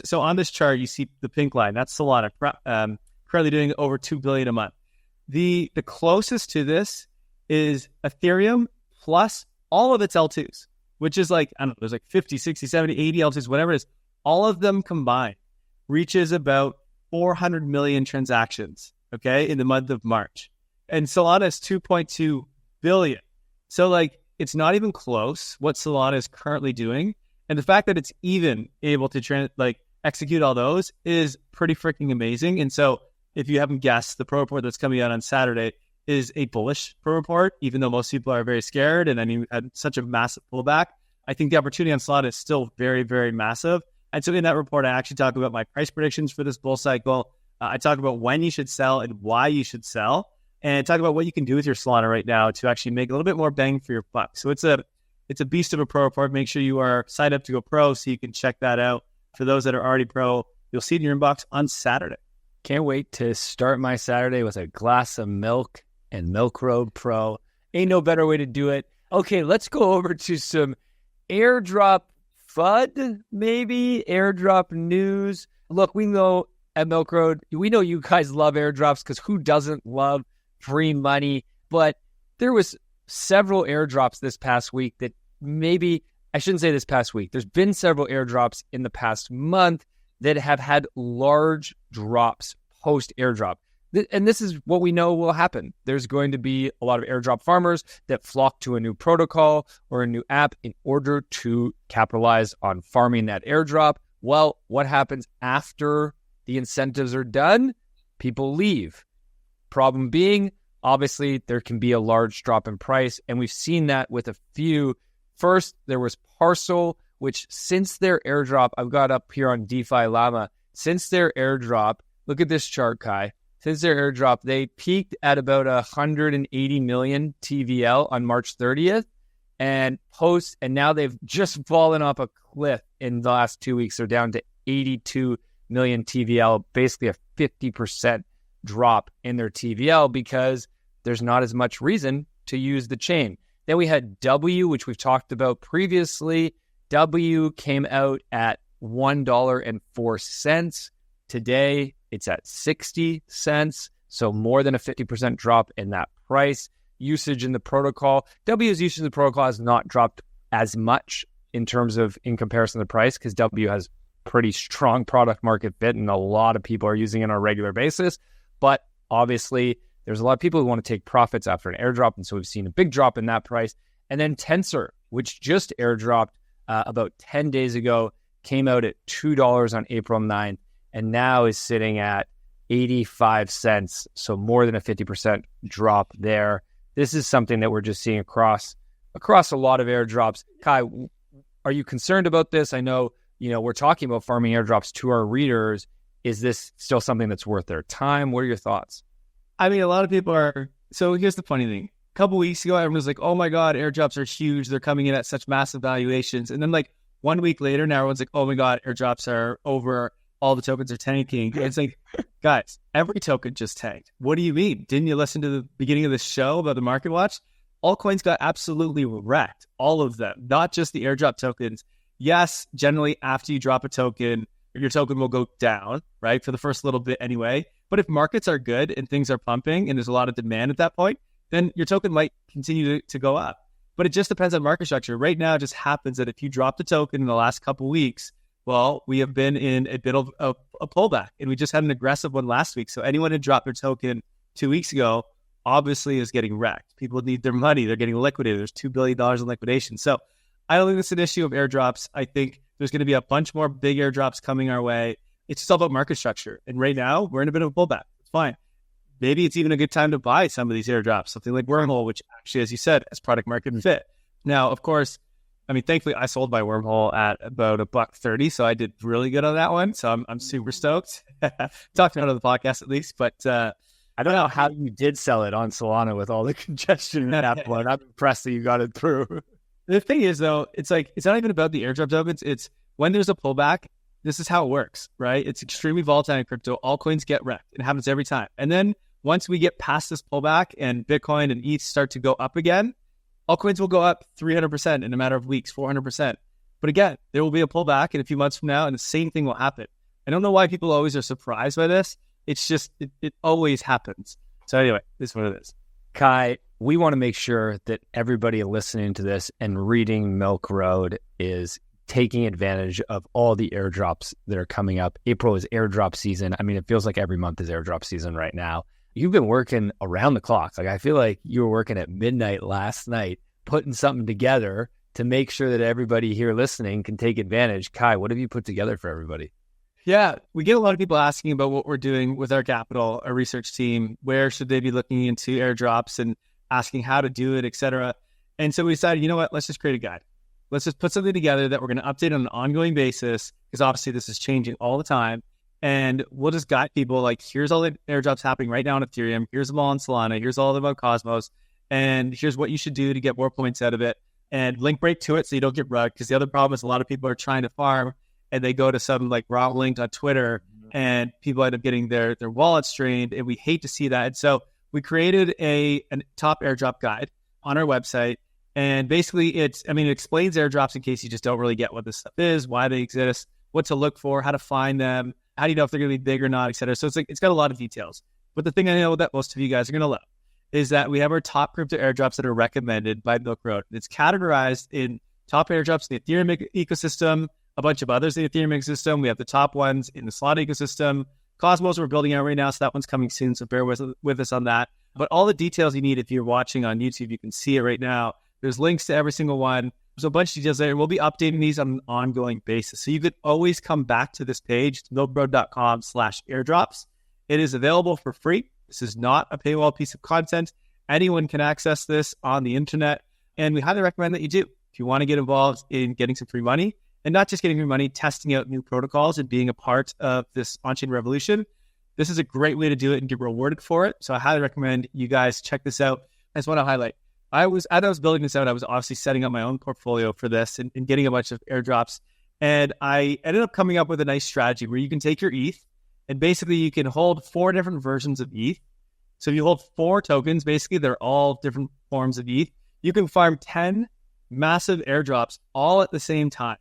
So on this chart, you see the pink line. That's Solana, currently doing over 2 billion a month. The closest to this is Ethereum plus all of its L2s, which is like, I don't know, there's like 50, 60, 70, 80 L2s, whatever it is. All of them combined reaches about 400 million transactions, okay, in the month of March. And Solana is 2.2 billion. So like, it's not even close what Solana is currently doing. And the fact that it's even able to execute all those is pretty freaking amazing. And so if you haven't guessed, the pro report that's coming out on Saturday is a bullish pro report, even though most people are very scared and had such a massive pullback. I think the opportunity on Solana is still very, very massive. And so in that report, I actually talk about my price predictions for this bull cycle. I talk about when you should sell and why you should sell, and talk about what you can do with your Solana right now to actually make a little bit more bang for your buck. So it's a beast of a pro report. Make sure you are signed up to go pro so you can check that out. For those that are already pro, you'll see it in your inbox on Saturday. Can't wait to start my Saturday with a glass of milk and Milk Road Pro. Ain't no better way to do it. Okay, let's go over to some airdrop FUD, maybe airdrop news. Look, we know at Milk Road, we know you guys love airdrops because who doesn't love free money? But there was several airdrops this past week that maybe, I shouldn't say this past week. There's been several airdrops in the past month that have had large drops post airdrop. And this is what we know will happen. There's going to be a lot of airdrop farmers that flock to a new protocol or a new app in order to capitalize on farming that airdrop. Well, what happens after the incentives are done? People leave. Problem being, obviously, there can be a large drop in price. And we've seen that with a few. First, there was Parcel, which since their airdrop, I've got up here on DeFi Llama, since their airdrop, look at this chart, Kai. Since their airdrop, they peaked at about 180 million TVL on March 30th and now they've just fallen off a cliff in the last 2 weeks. They're down to 82 million TVL, basically a 50% drop in their TVL because there's not as much reason to use the chain. Then we had W, which we've talked about previously. W came out at $1.04. Today, it's at 60 cents. So more than a 50% drop in that price. Usage in the protocol. W's usage in the protocol has not dropped as much in comparison to the price, because W has pretty strong product market fit and a lot of people are using it on a regular basis. But obviously, there's a lot of people who want to take profits after an airdrop. And so we've seen a big drop in that price. And then Tensor, which just airdropped about 10 days ago, came out at $2 on April 9th and now is sitting at 85 cents. So more than a 50% drop there. This is something that we're just seeing across a lot of airdrops. Kai, are you concerned about this? I know, we're talking about farming airdrops to our readers. Is this still something that's worth their time? What are your thoughts? I mean, a lot of people are. So here's the funny thing. A couple weeks ago, everyone was like, oh my God, airdrops are huge. They're coming in at such massive valuations. And then 1 week later, now everyone's like, oh my God, airdrops are over. All the tokens are tanking. It's like, guys, every token just tanked. What do you mean? Didn't you listen to the beginning of the show about the market watch? Altcoins got absolutely wrecked. All of them, not just the airdrop tokens. Yes, generally after you drop a token, your token will go down, right? For the first little bit anyway. But if markets are good and things are pumping and there's a lot of demand at that point, then your token might continue to go up. But it just depends on market structure. Right now, it just happens that if you drop the token in the last couple of weeks, well, we have been in a bit of a pullback, and we just had an aggressive one last week. So anyone who dropped their token 2 weeks ago obviously is getting wrecked. People need their money. They're getting liquidated. There's $2 billion in liquidation. So I don't think it's an issue of airdrops. I think there's going to be a bunch more big airdrops coming our way. It's just all about market structure. And right now, we're in a bit of a pullback. It's fine. Maybe it's even a good time to buy some of these airdrops, something like Wormhole, which actually, as you said, has product market fit. Now, of course, thankfully, I sold my Wormhole at about $1.30, so I did really good on that one. So I'm super stoked. Talking out of the podcast at least, but I don't know how you did sell it on Solana with all the congestion in that one. I'm impressed that you got it through. The thing is, though, it's not even about the airdrop tokens. It's when there's a pullback, this is how it works, right? It's extremely volatile in crypto. All coins get wrecked. It happens every time. And then once we get past this pullback and Bitcoin and ETH start to go up again, altcoins will go up 300% in a matter of weeks, 400%. But again, there will be a pullback in a few months from now, and the same thing will happen. I don't know why people always are surprised by this. It's just, it always happens. So anyway, this is what it is. Kai, we want to make sure that everybody listening to this and reading Milk Road is taking advantage of all the airdrops that are coming up. April is airdrop season. It feels like every month is airdrop season right now. You've been working around the clock. I feel like you were working at midnight last night, putting something together to make sure that everybody here listening can take advantage. Kai, what have you put together for everybody? Yeah, we get a lot of people asking about what we're doing with our capital, our research team. Where should they be looking into airdrops and asking how to do it, et cetera. And so we decided, you know what, let's just create a guide. Let's just put something together that we're going to update on an ongoing basis, because obviously this is changing all the time. And we'll just guide people here's all the airdrops happening right now on Ethereum. Here's them all on Solana. Here's all about Cosmos. And here's what you should do to get more points out of it. And link break to it so you don't get rugged. Because the other problem is a lot of people are trying to farm and they go to some wrong link on Twitter and people end up getting their wallets drained. And we hate to see that. And so we created a top airdrop guide on our website. And basically it explains airdrops in case you just don't really get what this stuff is, why they exist, what to look for, how to find them, how do you know if they're going to be big or not, et cetera. So it's got a lot of details. But the thing I know that most of you guys are going to love is that we have our top crypto airdrops that are recommended by Milk Road. It's categorized in top airdrops in the Ethereum ecosystem, a bunch of others in the Ethereum ecosystem. We have the top ones in the Solana ecosystem. Cosmos we're building out right now, so that one's coming soon, so bear with us on that. But all the details you need, if you're watching on YouTube, you can see it right now. There's links to every single one. There's a bunch of details there. We'll be updating these on an ongoing basis. So you could always come back to this page, milkroad.com/airdrops. It is available for free. This is not a paywall piece of content. Anyone can access this on the internet. And we highly recommend that you do. If you want to get involved in getting some free money, and not just getting free money, testing out new protocols and being a part of this on-chain revolution, this is a great way to do it and get rewarded for it. So I highly recommend you guys check this out. I just want to highlight, as I was building this out, I was obviously setting up my own portfolio for this and getting a bunch of airdrops. And I ended up coming up with a nice strategy where you can take your ETH and basically you can hold 4 different versions of ETH So if you hold 4 tokens, basically they're all different forms of ETH, you can farm 10 massive airdrops all at the same time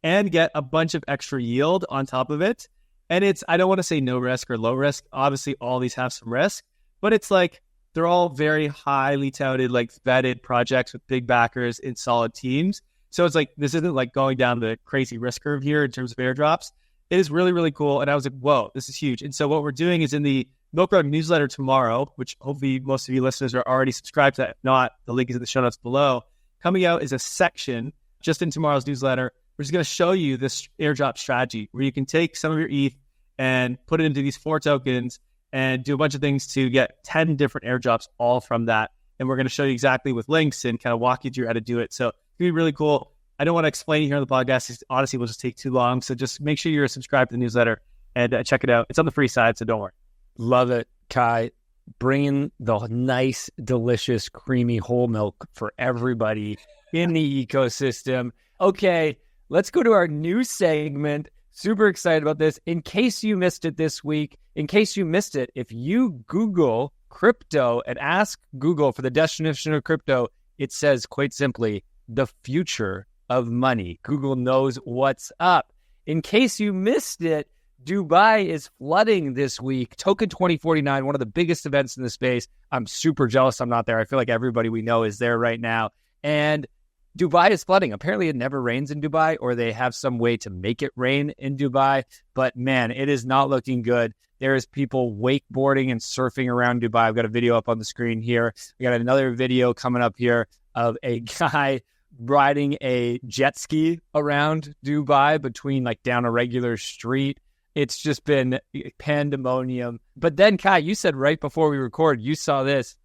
and get a bunch of extra yield on top of it. And it's, I don't want to say no risk or low risk. Obviously, all these have some risk, but it's like they're all very highly touted, like vetted projects with big backers in solid teams. So it's like, this isn't like going down the crazy risk curve here in terms of airdrops. It is really, really cool. And I was like, whoa, this is huge. And so what we're doing is in the Milk Road newsletter tomorrow, which hopefully most of you listeners are already subscribed to. If not, the link is in the show notes below. Coming out is a section just in tomorrow's newsletter. We're just going to show you this airdrop strategy where you can take some of your ETH and put it into these 4 tokens and do a bunch of things to get 10 different airdrops all from that. And we're going to show you exactly with links and kind of walk you through how to do it. So it's going to be really cool. I don't want to explain it here on the podcast. It honestly will just take too long. So just make sure you're subscribed to the newsletter and check it out. It's on the free side, so don't worry. Love it, Kai. Bringing the nice, delicious, creamy whole milk for everybody in the ecosystem. Okay, let's go to our new segment. Super excited about this. In case you missed it this week, if you Google crypto and ask Google for the definition of crypto, it says quite simply, the future of money. Google knows what's up. In case you missed it, Dubai is flooding this week. Token 2049, one of the biggest events in the space. I'm super jealous I'm not there. I feel like everybody we know is there right now. And Dubai is flooding. Apparently it never rains in Dubai, or they have some way to make it rain in Dubai. But man, it is not looking good. There is people wakeboarding and surfing around Dubai. I've got a video up on the screen here. We got another video coming up here of a guy riding a jet ski around Dubai between like down a regular street. It's just been pandemonium. But then, Kai, you said right before we record, you saw this.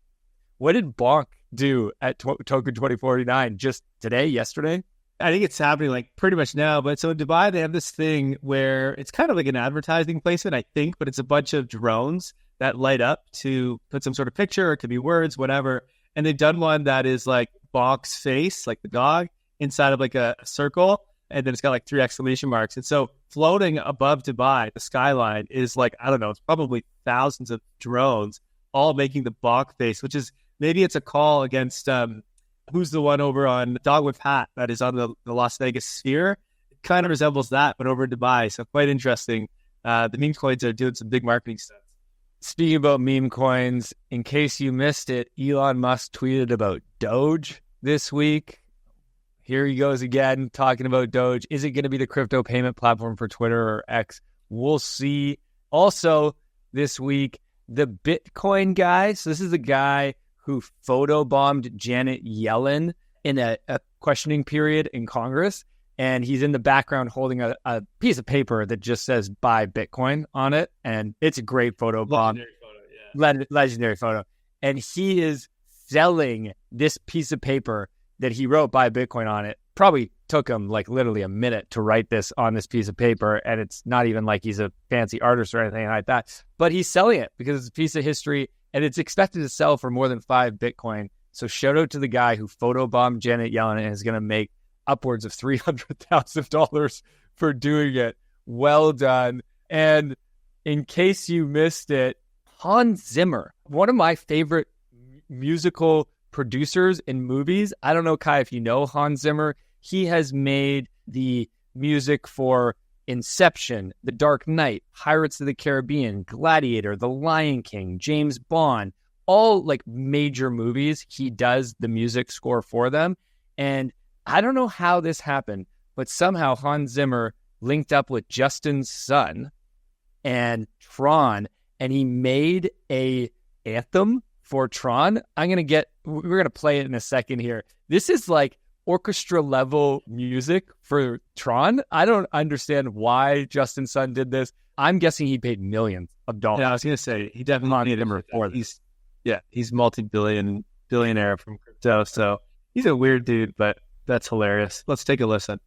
What did Bonk do at Token 2049 just today, yesterday? I think it's happening like pretty much now. But so in Dubai, they have this thing where it's kind of like an advertising placement, I think, but it's a bunch of drones that light up to put some sort of picture. It could be words, whatever. And they've done one that is like Bonk's face, like the dog, inside of like a circle. And then it's got like 3 exclamation marks. And so floating above Dubai, the skyline is like, I don't know, it's probably thousands of drones all making the Bonk face, which is, maybe it's a call against who's the one over on Dogwood Pat that is on the Las Vegas Sphere. It kind of resembles that, but over in Dubai. So quite interesting. The meme coins are doing some big marketing stuff. Speaking about meme coins, in case you missed it, Elon Musk tweeted about Doge this week. Here he goes again, talking about Doge. Is it going to be the crypto payment platform for Twitter or X? We'll see. Also, this week, the Bitcoin guy. So this is the guy who photobombed Janet Yellen in a questioning period in Congress. And he's in the background holding a piece of paper that just says buy Bitcoin on it. And it's a great photo bomb. Legendary photo, yeah. Legendary photo. And he is selling this piece of paper that he wrote buy Bitcoin on it. Probably took him like literally a minute to write this on this piece of paper. And it's not even like he's a fancy artist or anything like that. But he's selling it because it's a piece of history and it's expected to sell for more than 5 Bitcoin. So shout out to the guy who photobombed Janet Yellen and is going to make upwards of $300,000 for doing it. Well done. And in case you missed it, Hans Zimmer, one of my favorite musical producers in movies. I don't know, Kai, if you know Hans Zimmer. He has made the music for Inception, The Dark Knight, Pirates of the Caribbean, Gladiator, The Lion King, James Bond, all like major movies. He does the music score for them. And I don't know how this happened, but somehow Hans Zimmer linked up with Justin Sun and Tron, and he made a anthem for Tron. We're going to play it in a second here. This is like orchestra level music for Tron. I don't understand why Justin Sun did this. I'm guessing he paid millions of dollars. Yeah, I was going to say, he definitely paid him for this. He's multi-billionaire from crypto. So he's a weird dude, but that's hilarious. Let's take a listen.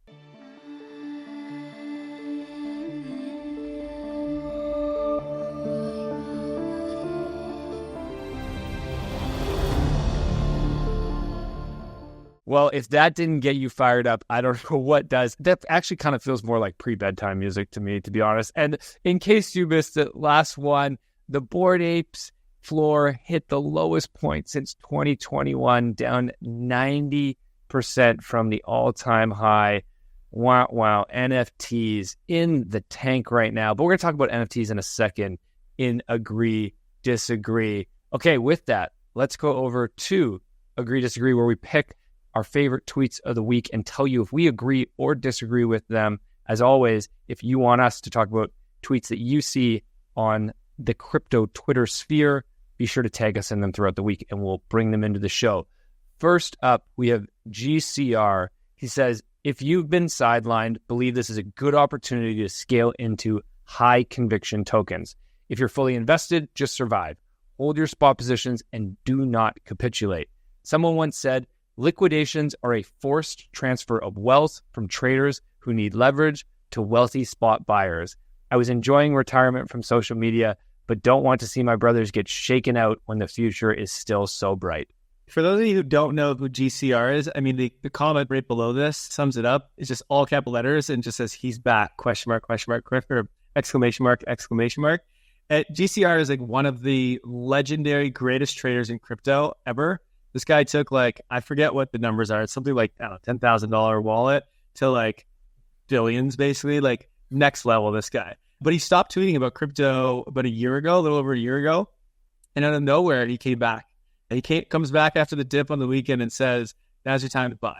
Well, if that didn't get you fired up, I don't know what does. That actually kind of feels more like pre-bedtime music to me, to be honest. And in case you missed it, last one, the Bored Apes floor hit the lowest point since 2021, down 90% from the all-time high. Wow. NFTs in the tank right now. But we're going to talk about NFTs in a second in Agree, Disagree. Okay, with that, let's go over to Agree, Disagree, where we pick our favorite tweets of the week and tell you if we agree or disagree with them. As always, if you want us to talk about tweets that you see on the crypto Twitter sphere, be sure to tag us in them throughout the week and we'll bring them into the show. First up, we have GCR. He says, if you've been sidelined, believe this is a good opportunity to scale into high conviction tokens. If you're fully invested, just survive. Hold your spot positions and do not capitulate. Someone once said, liquidations are a forced transfer of wealth from traders who need leverage to wealthy spot buyers. I was enjoying retirement from social media, but don't want to see my brothers get shaken out when the future is still so bright. For those of you who don't know who GCR is, I mean, the comment right below this sums it up. It's just all capital letters and just says, he's back, question mark, or exclamation mark. GCR is like one of the legendary greatest traders in crypto ever. This guy took I forget what the numbers are. It's something like, I don't know, $10,000 wallet to billions, basically, next level, this guy. But he stopped tweeting about crypto about a little over a year ago. And out of nowhere, he came back. And he comes back after the dip on the weekend and says, now's your time to buy.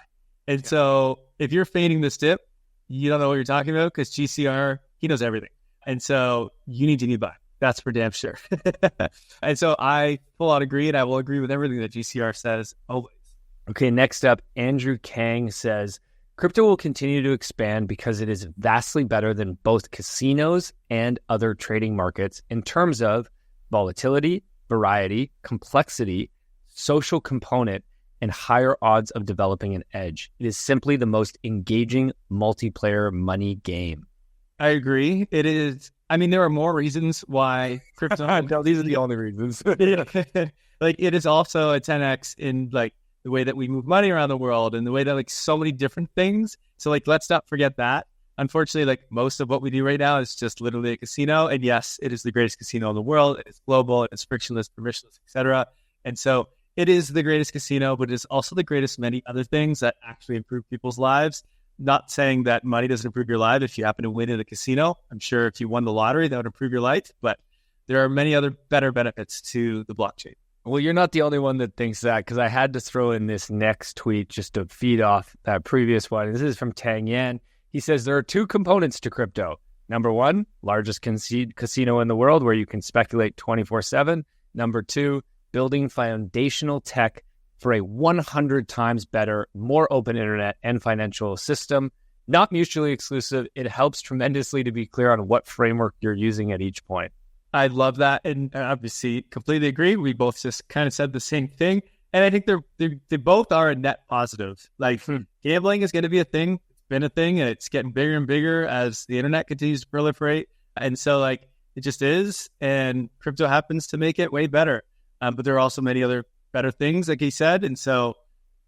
And so if you're feigning this dip, you don't know what you're talking about because GCR, he knows everything. And so you need to buy. That's for damn sure. And so I full out agree, and I will agree with everything that GCR says always. Okay, next up, Andrew Kang says, crypto will continue to expand because it is vastly better than both casinos and other trading markets in terms of volatility, variety, complexity, social component, and higher odds of developing an edge. It is simply the most engaging multiplayer money game. I agree. It is. I mean, there are more reasons why crypto. No, these are the only reasons. It is also a 10x in the way that we move money around the world and the way that so many different things. So let's not forget that. Unfortunately, most of what we do right now is just literally a casino. And yes, it is the greatest casino in the world. It is global. It is frictionless, permissionless, etc. And so it is the greatest casino, but it is also the greatest many other things that actually improve people's lives. Not saying that money doesn't improve your life if you happen to win at a casino. I'm sure if you won the lottery, that would improve your life. But there are many other better benefits to the blockchain. Well, you're not the only one that thinks that, because I had to throw in this next tweet just to feed off that previous one. This is from Tang Yan. He says there are two components to crypto. Number one, largest casino in the world where you can speculate 24/7. Number two, building foundational tech for a 100 times better, more open internet and financial system. Not mutually exclusive. It helps tremendously to be clear on what framework you're using at each point. I love that. And obviously completely agree. We both just kind of said the same thing. And I think they both are a net positive. Gambling is going to be a thing. It's been a thing, and it's getting bigger and bigger as the internet continues to proliferate. And so it just is. And crypto happens to make it way better. But there are also many other better things, like he said. And so,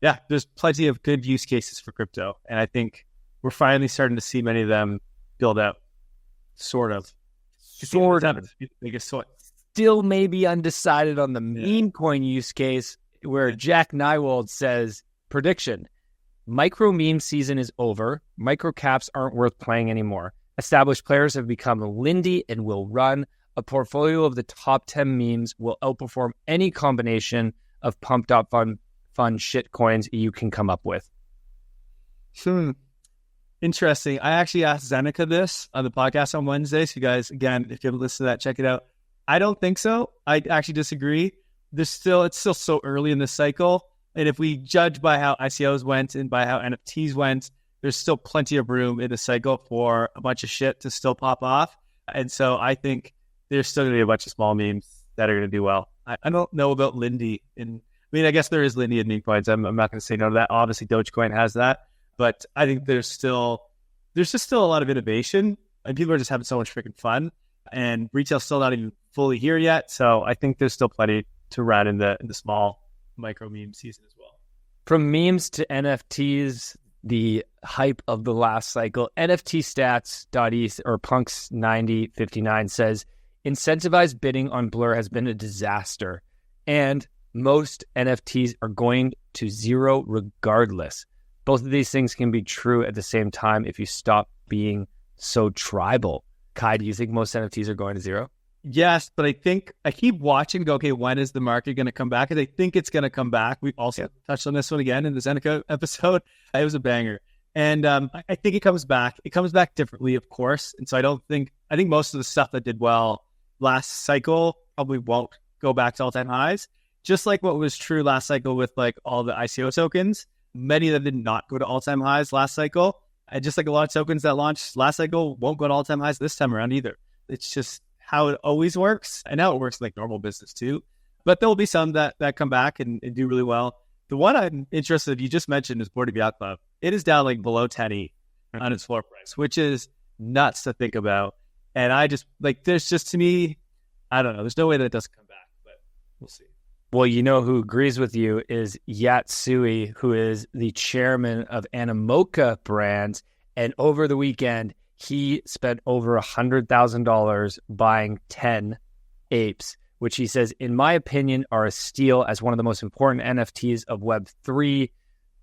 yeah, there's plenty of good use cases for crypto. And I think we're finally starting to see many of them build out. Sort of. Still maybe undecided on the meme coin use case, where Jack Nywald says, prediction, micro meme season is over. Micro caps aren't worth playing anymore. Established players have become Lindy and will run. A portfolio of the top 10 memes will outperform any combination of pumped up fun shit coins you can come up with. Interesting. I actually asked Zeneca this on the podcast on Wednesday. So you guys, again, if you haven't listened to that, check it out. I don't think so. I actually disagree. It's still so early in the cycle. And if we judge by how ICOs went and by how NFTs went, there's still plenty of room in the cycle for a bunch of shit to still pop off. And so I think there's still going to be a bunch of small memes that are going to do well. I don't know about Lindy. I guess there is Lindy in meme coins. I'm not going to say no to that. Obviously, Dogecoin has that. But I think there's just still a lot of innovation, and people are just having so much freaking fun. And retail's still not even fully here yet. So I think there's still plenty to run in the small micro meme season as well. From memes to NFTs, the hype of the last cycle, NFT stats.e or Punks9059 says, Incentivized bidding on Blur has been a disaster, and most NFTs are going to zero regardless. Both of these things can be true at the same time if you stop being so tribal. Kai, do you think most NFTs are going to zero? Yes, but I keep watching and go, okay, when is the market going to come back? And I think it's going to come back. We also touched on this one again in the Zeneca episode. It was a banger. And I think it comes back. It comes back differently, of course. And so I think most of the stuff that did well last cycle probably won't go back to all-time highs. Just like what was true last cycle with like all the ICO tokens, many of them did not go to all-time highs last cycle. And just like a lot of tokens that launched last cycle won't go to all-time highs this time around either. It's just how it always works, and how it works like normal business too. But there will be some that come back and do really well. The one I'm interested in, you just mentioned, is Bored Ape Yacht Club. It is down like below 10E on its floor price, which is nuts to think about. And I just like, there's just, to me, I don't know. There's no way that it doesn't come back, but we'll see. Well, you know who agrees with you is Yatsui, who is the chairman of Animoca Brands. And over the weekend, he spent over $100,000 buying 10 apes, which he says, in my opinion, are a steal as one of the most important NFTs of Web3.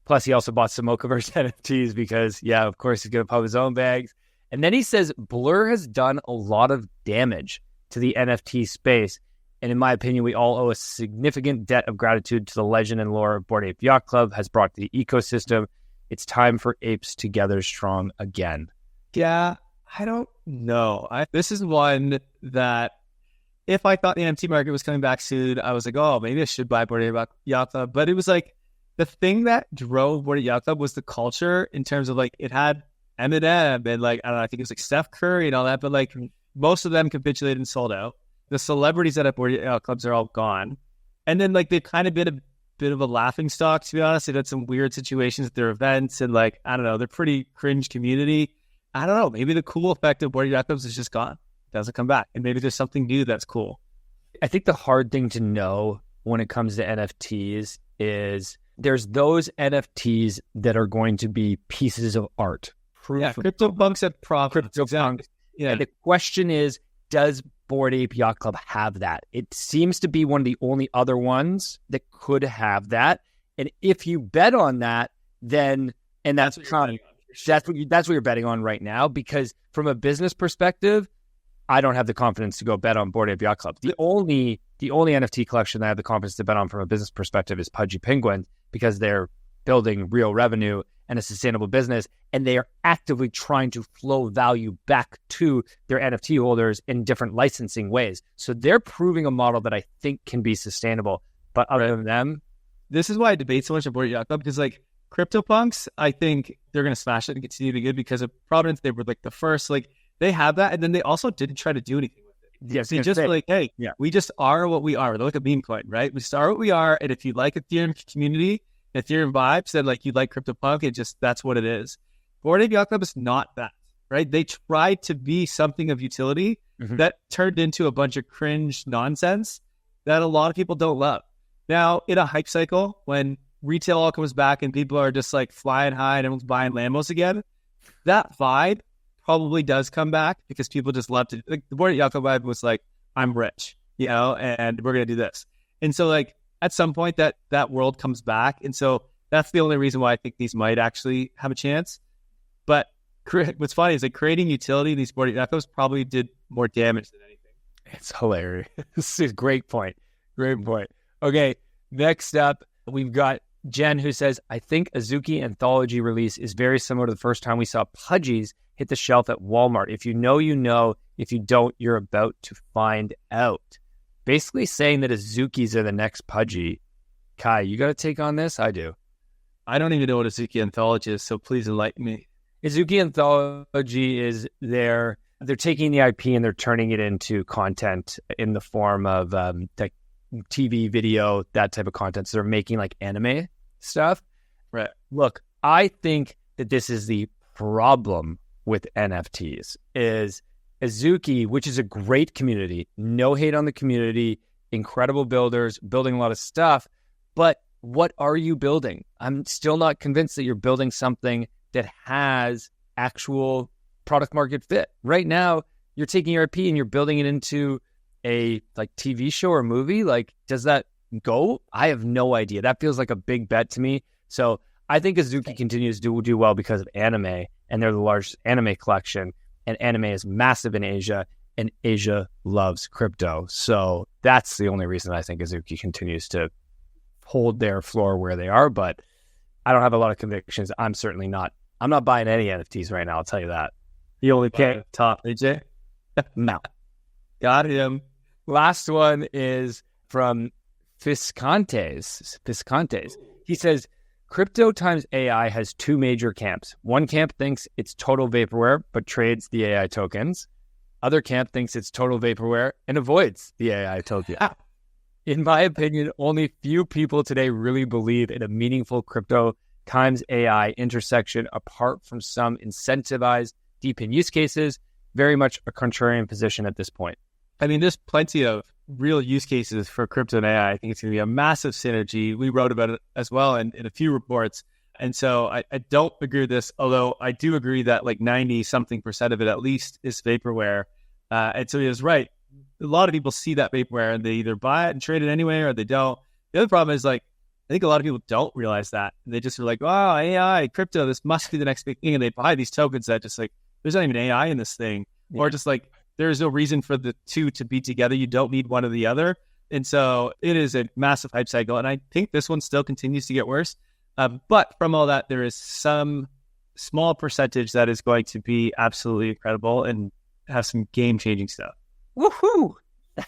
Plus, he also bought some Mochaverse NFTs because, yeah, of course, he's going to pump his own bags. And then he says, Blur has done a lot of damage to the NFT space. And in my opinion, we all owe a significant debt of gratitude to the legend and lore of Bored Ape Yacht Club has brought to the ecosystem. It's time for apes to gather strong again. Yeah, I don't know. This is one that if I thought the NFT market was coming back soon, I was like, oh, maybe I should buy Bored Ape Yacht Club. But it was like the thing that drove Bored Ape Yacht Club was the culture in terms of like it had Eminem and like, I don't know, I think it was like Steph Curry and all that. But like most of them capitulated and sold out. The celebrities that have Bored Ape Yacht Clubs are all gone. And then like they've kind of been a bit of a laughing stock, to be honest. They've had some weird situations at their events and like, I don't know, they're pretty cringe community. I don't know. Maybe the cool effect of Bored Ape Yacht Clubs is just gone. It doesn't come back. And maybe there's something new that's cool. I think the hard thing to know when it comes to NFTs is there's those NFTs that are going to be pieces of art. CryptoPunks at profit. CryptoPunks. Yeah. And the question is, does Bored Ape Yacht Club have that? It seems to be one of the only other ones that could have that. And if you bet on that, then, and that's what you're betting on right now, because from a business perspective, I don't have the confidence to go bet on Bored Ape Yacht Club. The only NFT collection that I have the confidence to bet on from a business perspective is Pudgy Penguin, because they're building real revenue and a sustainable business, and they are actively trying to flow value back to their NFT holders in different licensing ways. So they're proving a model that I think can be sustainable. But other than them, this is why I debate so much on Bored Ape Yacht Club, because like CryptoPunks, I think they're going to smash it and continue to be good because of Providence. They were like the first, like they have that. And then they also didn't try to do anything with it. Yes, they just were like, hey, we just are what we are. They're like a meme coin, right? We just are what we are. And if you like Ethereum community, Ethereum vibes, then like you like CryptoPunk, it just, that's what it is. Bored Ape Yacht Club is not that, right? They tried to be something of utility that turned into a bunch of cringe nonsense that a lot of people don't love. Now, in a hype cycle, when retail all comes back and people are just like flying high and everyone's buying Lambos again, that vibe probably does come back because people just love to, like the Bored Ape Yacht Club vibe was like, I'm rich, you know, and we're going to do this. And so like, at some point that world comes back. And so that's the only reason why I think these might actually have a chance. But what's funny is like creating utility, these Bored Ape Yacht Clubs probably did more damage than anything. It's hilarious. This is a great point. Great point. Okay, next up, we've got Jen, who says, I think Azuki Anthology release is very similar to the first time we saw Pudgies hit the shelf at Walmart. If you know, you know. If you don't, you're about to find out. Basically saying that Azukis are the next Pudgy. Kai, you got to take on this? I do. I don't even know what Azuki Anthology is, so please enlighten me. Azuki Anthology is they're taking the IP and they're turning it into content in the form of like TV, video, that type of content. So they're making like anime stuff. Right. Look, I think that this is the problem with NFTs is Azuki, which is a great community, no hate on the community, incredible builders, building a lot of stuff. But what are you building? I'm still not convinced that you're building something that has actual product market fit. Right now, you're taking your IP and you're building it into a like TV show or movie? Like, does that go? I have no idea. That feels like a big bet to me. So I think Azuki continues to do well because of anime, and they're the largest anime collection, and anime is massive in Asia, and Asia loves crypto. So that's the only reason I think Azuki continues to hold their floor where they are, but I don't have a lot of convictions. I'm not buying any NFTs right now, I'll tell you that. The only pay top, AJ? No. Got him. Last one is from Fiscantes. He says, crypto times AI has two major camps. One camp thinks it's total vaporware, but trades the AI tokens. Other camp thinks it's total vaporware and avoids the AI token. In my opinion, only few people today really believe in a meaningful crypto times AI intersection apart from some incentivized deep in use cases. Very much a contrarian position at this point. I mean, there's plenty of real use cases for crypto and AI. I think it's going to be a massive synergy. We wrote about it as well in a few reports. And so I don't agree with this, although I do agree that like 90-something% of it at least is vaporware. And so he was right. A lot of people see that vaporware and they either buy it and trade it anyway or they don't. The other problem is like, I think a lot of people don't realize that. They just are like, wow, AI, crypto, this must be the next big thing. And they buy these tokens that just like, there's not even AI in this thing. Yeah. Or just like, there's no reason for the two to be together. You don't need one or the other. And so it is a massive hype cycle. And I think this one still continues to get worse. But from all that, there is some small percentage that is going to be absolutely incredible and have some game-changing stuff. Woohoo!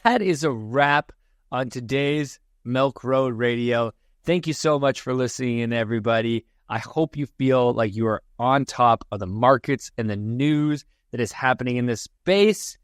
That is a wrap on today's Milk Road Radio. Thank you so much for listening in, everybody. I hope you feel like you are on top of the markets and the news that is happening in this space.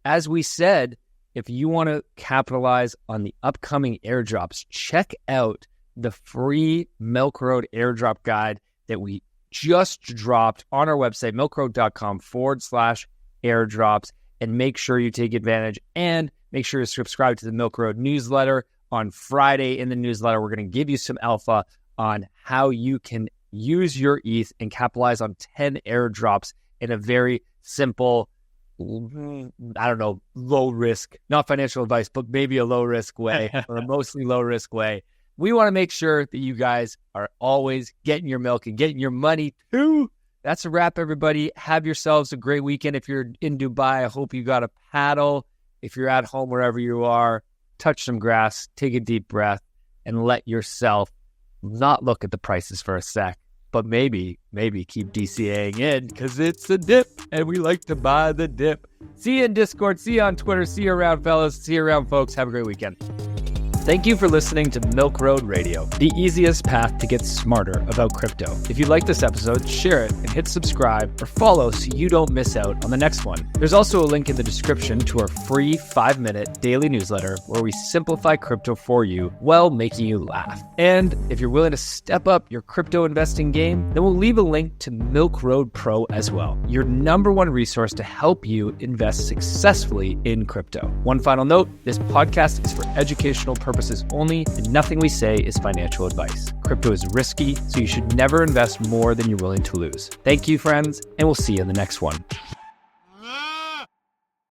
As we said, if you want to capitalize on the upcoming airdrops, check out the free Milk Road airdrop guide that we just dropped on our website, milkroad.com/airdrops, and make sure you take advantage and make sure you subscribe to the Milk Road newsletter. On Friday in the newsletter, we're going to give you some alpha on how you can use your ETH and capitalize on 10 airdrops in a very simple, low risk, not financial advice, but maybe a low risk way or a mostly low risk way. We want to make sure that you guys are always getting your milk and getting your money too. That's a wrap, everybody. Have yourselves a great weekend. If you're in Dubai, I hope you got a paddle. If you're at home, wherever you are, touch some grass, take a deep breath, and let yourself not look at the prices for a sec, but maybe keep DCAing in because it's a dip and we like to buy the dip. See you in Discord. See you on Twitter. See you around, fellas. See you around, folks. Have a great weekend. Thank you for listening to Milk Road Radio, the easiest path to get smarter about crypto. If you like this episode, share it and hit subscribe or follow so you don't miss out on the next one. There's also a link in the description to our free 5-minute daily newsletter where we simplify crypto for you while making you laugh. And if you're willing to step up your crypto investing game, then we'll leave a link to Milk Road Pro as well, your #1 resource to help you invest successfully in crypto. One final note, this podcast is for educational purposes only, and nothing we say is financial advice. Crypto is risky, so you should never invest more than you're willing to lose. Thank you, friends, and we'll see you in the next one.